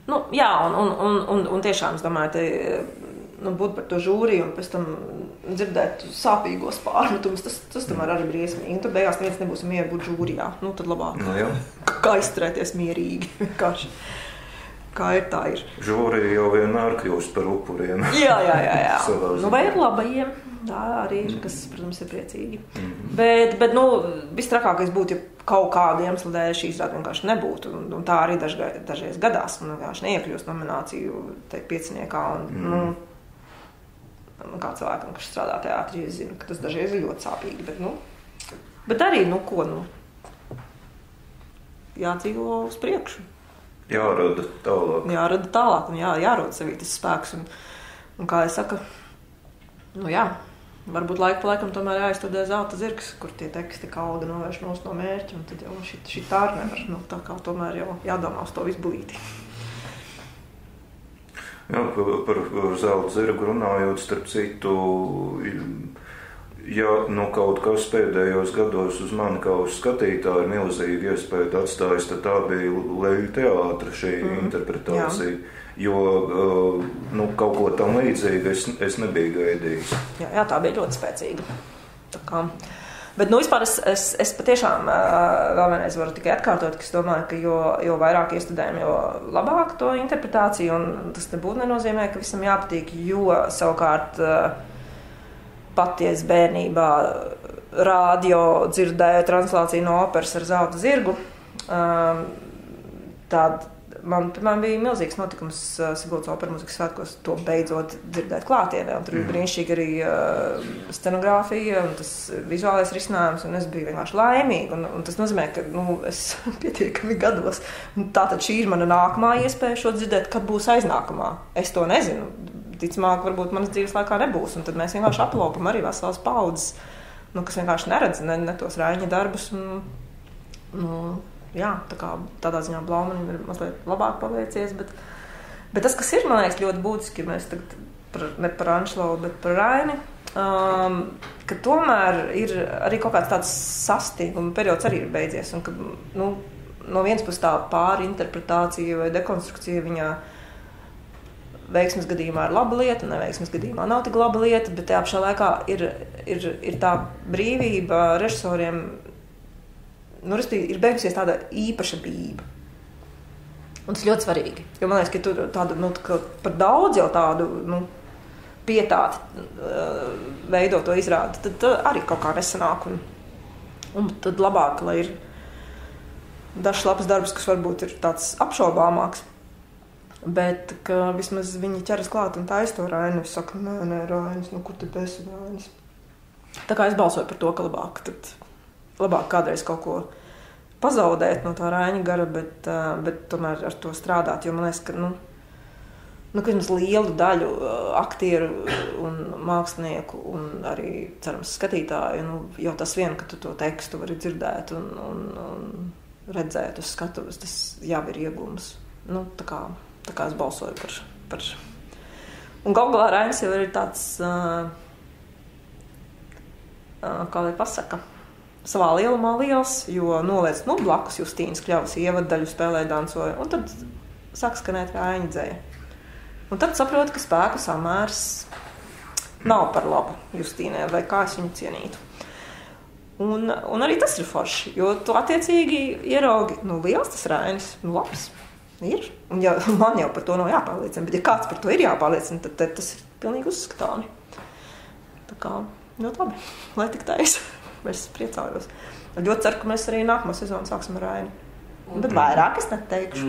Speaker 1: Jā, un tiešām es domāju, būt par to žūriju un pēc tam dzirdēt sāpīgos pārmetumus, tas tomēr arī briesmīgi. Tad beigās neviens nebūs mieru būt žūrijā. Tad labāk kā izturēties mierīgi. Vienkārši. Kā ir, tā ir.
Speaker 3: Žūrija jau vienmēr kļūst par upuriem.
Speaker 1: Jā. Vai ir labajiem? Tā arī ir, kas, protams, ir priecīgi. Bet vistrakākais būtu, ja kaut kādu iemeslu dēļ šī izrāde vienkārši nebūtu. Un tā arī dažreiz gadās. Man vienkārši neiekļūst nomināciju pieciniekā. Kā cilvēkam, kas strādā teātrī, es zinu, ka tas dažreiz ir ļoti sāpīgi. Bet arī, jādzīvo uz priekšu.
Speaker 3: Jārada tālāk.
Speaker 1: Un jārada sevī tas spēks. Un kā es saku, varbūt laiku pa laikam tomēr jāizstudē Zelta zirgs, kur tie teksti kā alga novērš nos no mērķa, un tad jau šitā arī nevar. Tā kā tomēr jau jādomā uz to visbulīti.
Speaker 3: Jā, par Zelta zirgu runājot, starp citu, ja kaut kas pēdējos gados uz mani kā uz skatītāju milzīgi iespēju atstājis, tad tā bija Leļu teātra šī interpretācija. Jā. Jo kaut ko tam līdzīgu es nebiju gaidījis.
Speaker 1: Jā, tā bija ļoti spēcīga. Bet vispār es patiešām vēl vienreiz varu tikai atkārtot, ka es domāju, ka jo vairāk iestudējam, jo labāk to interpretāciju, un tas nebūtu nenozīmē, ka visam jāpatīk, jo savukārt paties bērnībā rādio dzirdēju translāciju no operas ar Zelta zirgu. Tāda man, piemēram, bija milzīgs notikums Siguldas operas mūzikas svētkos, to beidzot dzirdēt klātienē. Un tur bija brīnišķīgi arī scenogrāfija un tas vizuālais risinājums, un es biju vienkārši laimīga. Un tas nozīmē, ka es pietiekami gados. Tātad šī ir mana nākamā iespēja šo dzirdēt, kad būs aiznākamā. Es to nezinu. Ticamāk, varbūt manas dzīves laikā nebūs. Un tad mēs vienkārši aplopam arī veselas paudzes, kas vienkārši neredz ne tos Raiņa darbus. Jā, tādā ziņā Blaumanim ir mazliet labāk paveicies, bet tas, kas ir, man liekas, ļoti būtiski, ja mēs tagad ne par Anšlovu, bet par Raini, ka tomēr ir arī kaut kāds tāds sastinguma periods arī ir beidzies, un ka, no vienas puses tā pārinterpretācija vai dekonstrukcija viņā veiksmes gadījumā ir laba lieta, neveiksmes gadījumā nav tik laba lieta, bet tajā pašā laikā ir tā brīvība režisoriem, ir beigusies tāda īpaša bība. Un tas ļoti svarīgi. Jo man liekas, ka tur tādu, par daudz jau tādu, pietāti veido to izrādi, tad arī kaut kā nesanāk. Un tad labāk, lai ir dažs labs darbs, kas varbūt ir tāds apšaubāmāks. Bet, ka vismaz viņi ķeras klāt un taisa to Raini. Es saku, nē, Rainis, kur tad esi Rainis? Tā kā es balsoju par to, ka labāk kādreiz kaut ko pazaudēt no tā Raiņa gara, bet tomēr ar to strādāt, jo man liekas, ka vismaz lielu daļu aktieru un mākslinieku un arī, cerams, skatītāju, jau tas vien, ka tu to tekstu vari dzirdēt un redzēt uz skatuves, tas jau ir iegūms. Tā kā es balsoju par. Un galvā Rainis jau ir tāds, kā lai pasaka, savā lielumā liels, jo noliec blakus Justīnas Kļavas ievaddaļu spēlē dansoja, un tad sāk skanēt Raiņa dzeja. Un tad saprotu, ka spēku samērs nav par labu Justīnai, vai kā es viņu cienītu. Un arī tas ir forši, jo tu attiecīgi ieraugi, liels tas Rainis, labs, ir. Un man jau par to nav jāpārliecina, bet ja kāds par to ir jāpārliecina, tad tas ir pilnīgi uzskatāmi. Tā kā, ļoti labi, lai tik taisa. Es priecājos. Ļoti ceru, ka mēs arī nākamā sezonu sāksim ar Raini. Bet vairāk es neteikšu.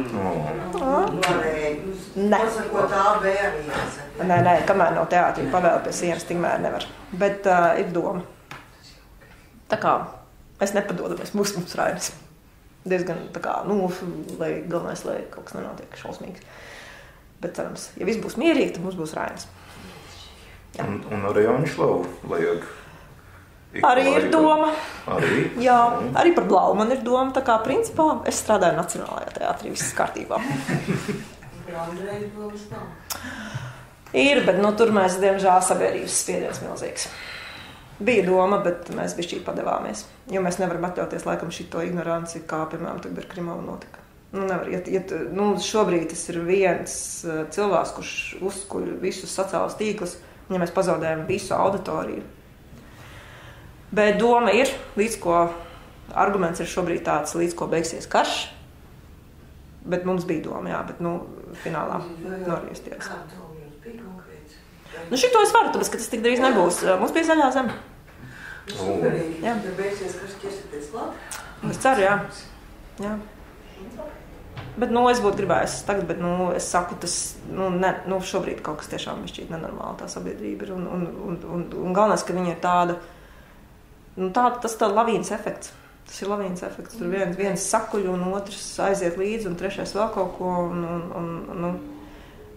Speaker 2: Pasakot A, B arī jāsaka.
Speaker 1: Nē, kamēr nav teātrī pavēle pie sienas, tikmēr nevar. Bet ir doma. Tā kā es nepadodu, mēs mums Rainis. Diezgan tā kā, lai galvenais, lai kaut kas nenotiek šausmīgs. Bet cerams, ja viss būs mierīgi, tad mums būs Rainis.
Speaker 3: Un arī Anšlovu vajag.
Speaker 1: Arī ir doma.
Speaker 3: Arī?
Speaker 1: Jā, arī par Blauman ir doma. Tā kā principā es strādāju Nacionālajā teātrī, viss kārtībā. Ir, bet tur mēs, diemžēl, sabiedrības spiediens milzīgs. Bija doma, bet mēs bišķī padevāmies. Jo mēs nevaram atļauties laikam šito ignoranci, kā, piemēram, tagad ar Krimovu notika. Nevar. Šobrīd tas ir viens cilvēks, kurš uzkuļ visus sociālos tīklus, ja mēs pazaudējam visu auditoriju. Bet doma ir, līdz ko arguments ir šobrīd tāds, līdz ko beigsies karš. Bet mums bija doma, jā, bet finālā noriesties.
Speaker 2: Kā doma jums bija konkrēts?
Speaker 1: Šito es varu, tāpēc, ka tas tik drīz nebūs. Mums bija Zaļā zeme.
Speaker 2: Superīgi.
Speaker 1: Jā.
Speaker 2: Tad beigsies karš ķersaties klāt?
Speaker 1: Es ceru, jā. Bet, es būtu gribējis tagad, bet, es saku, tas, šobrīd kaut kas tiešām šķiet nenormāli tā sabiedrība ir. Un galvenais, ka viņa ir tāda, tas tā lavīnas efekts. Tas ir lavīnas efekts. Tur viens sakuļ un otrs aiziet līdzi un trešais vēl kaut ko.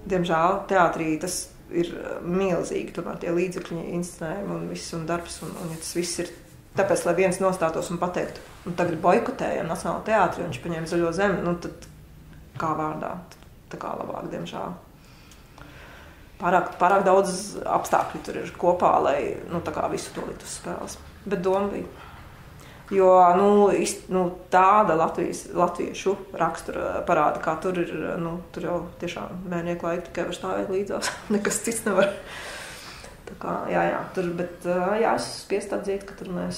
Speaker 1: Diemžēl teātrī tas ir milzīgi. Tomēr tie līdzekļi, inscenējumi un viss un darbs. Un ja tas viss ir tāpēc, lai viens nostātos un pateiktu, tagad boikotējam Nacionālo teātri un viņš paņēma Zaļo zemi, tad kā vārdā? Tā kā labāk, diemžēl. Pārāk daudz apstākļu tur ir kopā, lai tā kā visu to likt uz spēles. Bet doma bija. Jo tāda latviešu rakstura parāda, kā tur ir, tur jau tiešām bērnieku laika tikai var stāvēt līdzās. Nekas cits nevar. Tā kā, jā, tur, bet es spiest atzīt, ka tur mēs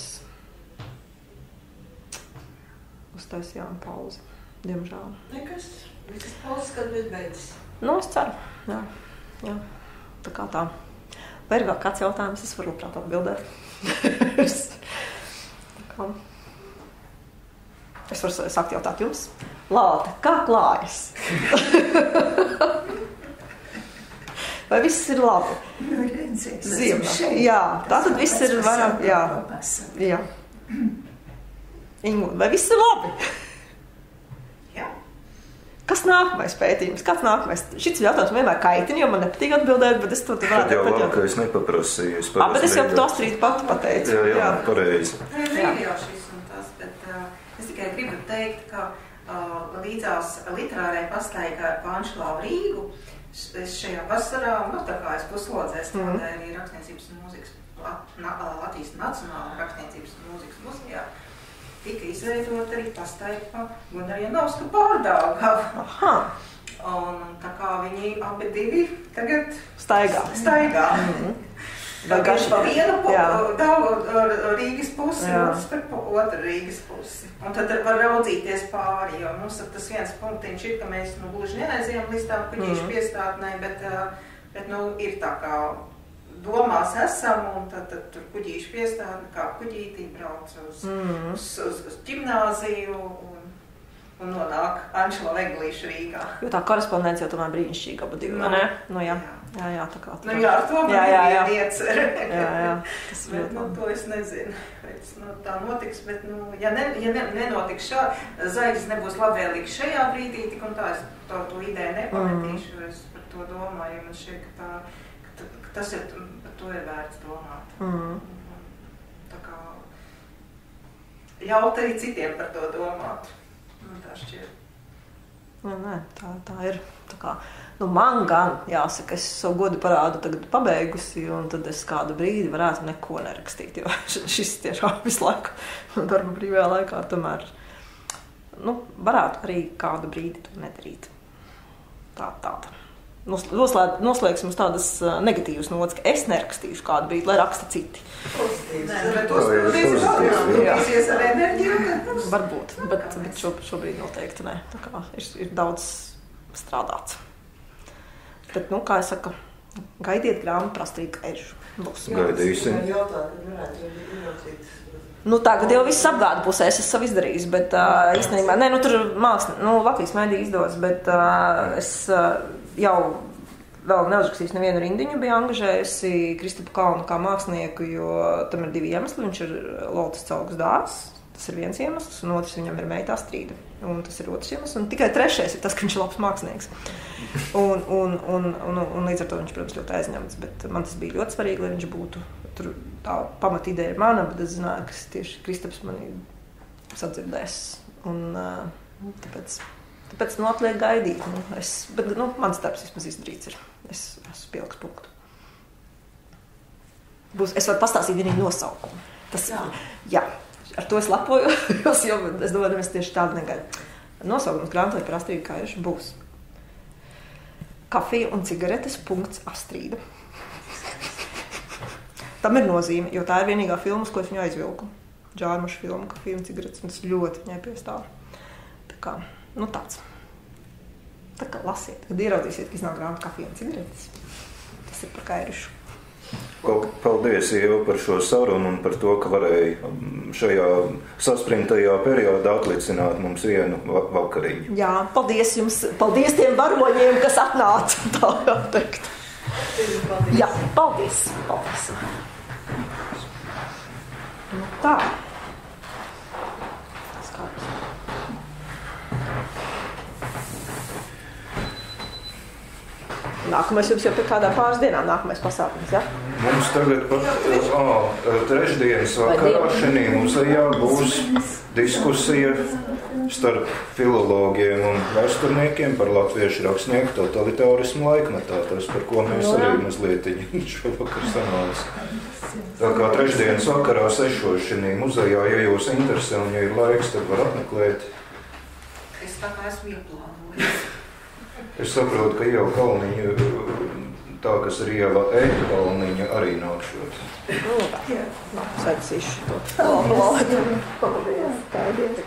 Speaker 1: uztaisījām pauzi, diemžēl.
Speaker 2: Nekas, visas pauzes, kad mēs beidzas.
Speaker 1: Es ceru, jā. Tā kā tā. Vai ir vēl kāds jautājums, es varu labprāt atbildēt. Tā kā. Es varu sākt jautāt jums, Lāte, kā klājas? Vai viss ir labi? Ziemā. Jā, tātad viss ir varam, jā. Ingu, vai viss ir labi?
Speaker 2: Jā.
Speaker 1: Kas nākamais pētījums? Kāds nākamais? Šis jautājums vienmēr kaitina, jo man nepatīk atbildēt, bet es to te varētu
Speaker 3: jau labi, ka es nepaprasīju.
Speaker 1: Bet es jau to Astrid pati pateicu.
Speaker 3: Jā, pareizi.
Speaker 2: Ir jau šis un tas, bet es tikai gribu teikt, ka līdzās literārai pastaigai pa Anšklāvu Rīgu es šajā vasarā, tā kā es puslodzē strādāju arī Rakstniecības un mūzikas, Latvijas Nacionālā Rakstniecības un mūzikas muzejā, tika izveidot arī pastaiga Gunarjanovska pārdāgava.
Speaker 1: Aha.
Speaker 2: Un tā kā viņi abi divi tagad
Speaker 1: staigā.
Speaker 2: Vai gaši pa vienu Rīgas pusi, otrs par otru Rīgas pusi. Un tad var raudzīties pāri, jo mums tas viens punktiņš ir, ka mēs gluži neaizējam līdz tā kuģīšu piestātnei, bet ir tā kā domās esam, un tad tur kuģīšu piestātne, kā kuģītī brauc uz ģimnāziju un nonāk Anšla Veglīša Rīgā.
Speaker 1: Jo tā korespondence jau tomēr brīnišķīga abu divi, ne? Nu jā, tā kā.
Speaker 2: Ar to man ir iecer.
Speaker 1: Jā, tas
Speaker 2: bet, to es nezinu. Tā notiks, bet, ja nenotiks Zaļas nebūs labvēlīgs šajā brīdī, tik un tā es to ideju nepametīšu, jo es par to domāju, jo man šķiet, ka tas ir, par to ir vērts domāt. Tā kā ļaut arī citiem par to domāt. Tā šķiet.
Speaker 1: Nē, tā ir. Tā kā, man gan, jāsaka, es savu godu parādu tagad pabeigusi, un tad es kādu brīdi varētu neko nerakstīt, jo šis tiešām visu laiku darba brīvajā laikā tomēr, varētu arī kādu brīdi to nedarīt. Tāda. Noslēgsim uz tādas negatīvas nots, ka es nerakstīšu kādu brīdi, lai raksta citi.
Speaker 2: Bet uzpildīsies ar enerģiju?
Speaker 1: Varbūt, bet šobrīd noteikti nē. Tā kā ir daudz strādāts. Bet, kā es saku, gaidiet grāmatu par Astrīdu Kaižu.
Speaker 3: Gaidīsim.
Speaker 1: Tagad jau viss apgāda pusēs, es savu izdarījis, bet īstenībā, tur Latvijas mēdī izdos, bet es jau vēl neuzrakstījis nevienu rindiņu, biju angažējusi Kristapu Kalnu kā mākslinieku, jo tam ir divi iemesli. Viņš ir Lotas Caugas dārs, tas ir viens iemesls, un otrs viņam ir meita Astrīda. Un tas ir otrs iemesls, un tikai trešais ir tas, ka viņš ir labs mākslinieks. Un līdz ar to viņš, protams, ļoti aizņemts, bet man tas bija ļoti svarīgi, lai viņš būtu. Tur tā pamata ideja ir mana, bet es zināju, ka tieši Kristaps mani sadzirdēs. Un tāpēc atliek gaidīt. Bet mans darbs vismaz izdarīts ir. Es esmu pieliks punktu. Es varu pastāstīt vienīgi nosaukumu. Jā, ar to es lepojos, jo es domāju, mēs tieši tādu negaidām. Nosaukums grāmatai par Astrīdu Kaižu būs Kafija un cigaretes Astrīda. Tam ir nozīme, jo tā ir vienīgā filma, ko es viņu aizvilku. Džārmuša filma, Kafija un cigaretes, un tas ļoti viņai piestāv. Tā kā, tāds. Tā kā lasiet, kad ieraudzīsiet, ka iznāk grāmata Kafija un cigaretes. Tas ir par Kairušu.
Speaker 3: Paldies, Ieva, par šo sarunu un par to, ka varēja šajā saspringtajā periodā atlicināt mums vienu vakariņu.
Speaker 1: Jā, paldies jums, paldies tiem varoņiem, kas atnāca, tā jau teikt. Jā, paldies. Tā. Nākamais jums jau pie kādām pāris dienām nākamais pasākums, ja?
Speaker 3: Mums tagad trešdienas vakarā šajā muzejā būs diskusija starp filologiem un vēsturniekiem par latviešu rakstnieku totalitārismu laikmetā. Tas, par ko mēs arī mazliet šovakar sanāca. Tā kā trešdienas vakarā 6 šajā muzejā, ja jūs interesē un ja ir laiks, tad var apmeklēt.
Speaker 2: Es tā kā esmu ieplānojis.
Speaker 3: Es saprotu, ka Ieva Kalniņa, tā, kas ir Ieva Eita Kalniņa, arī nākšot.
Speaker 1: Saicīšu to. Paldies. Paldies.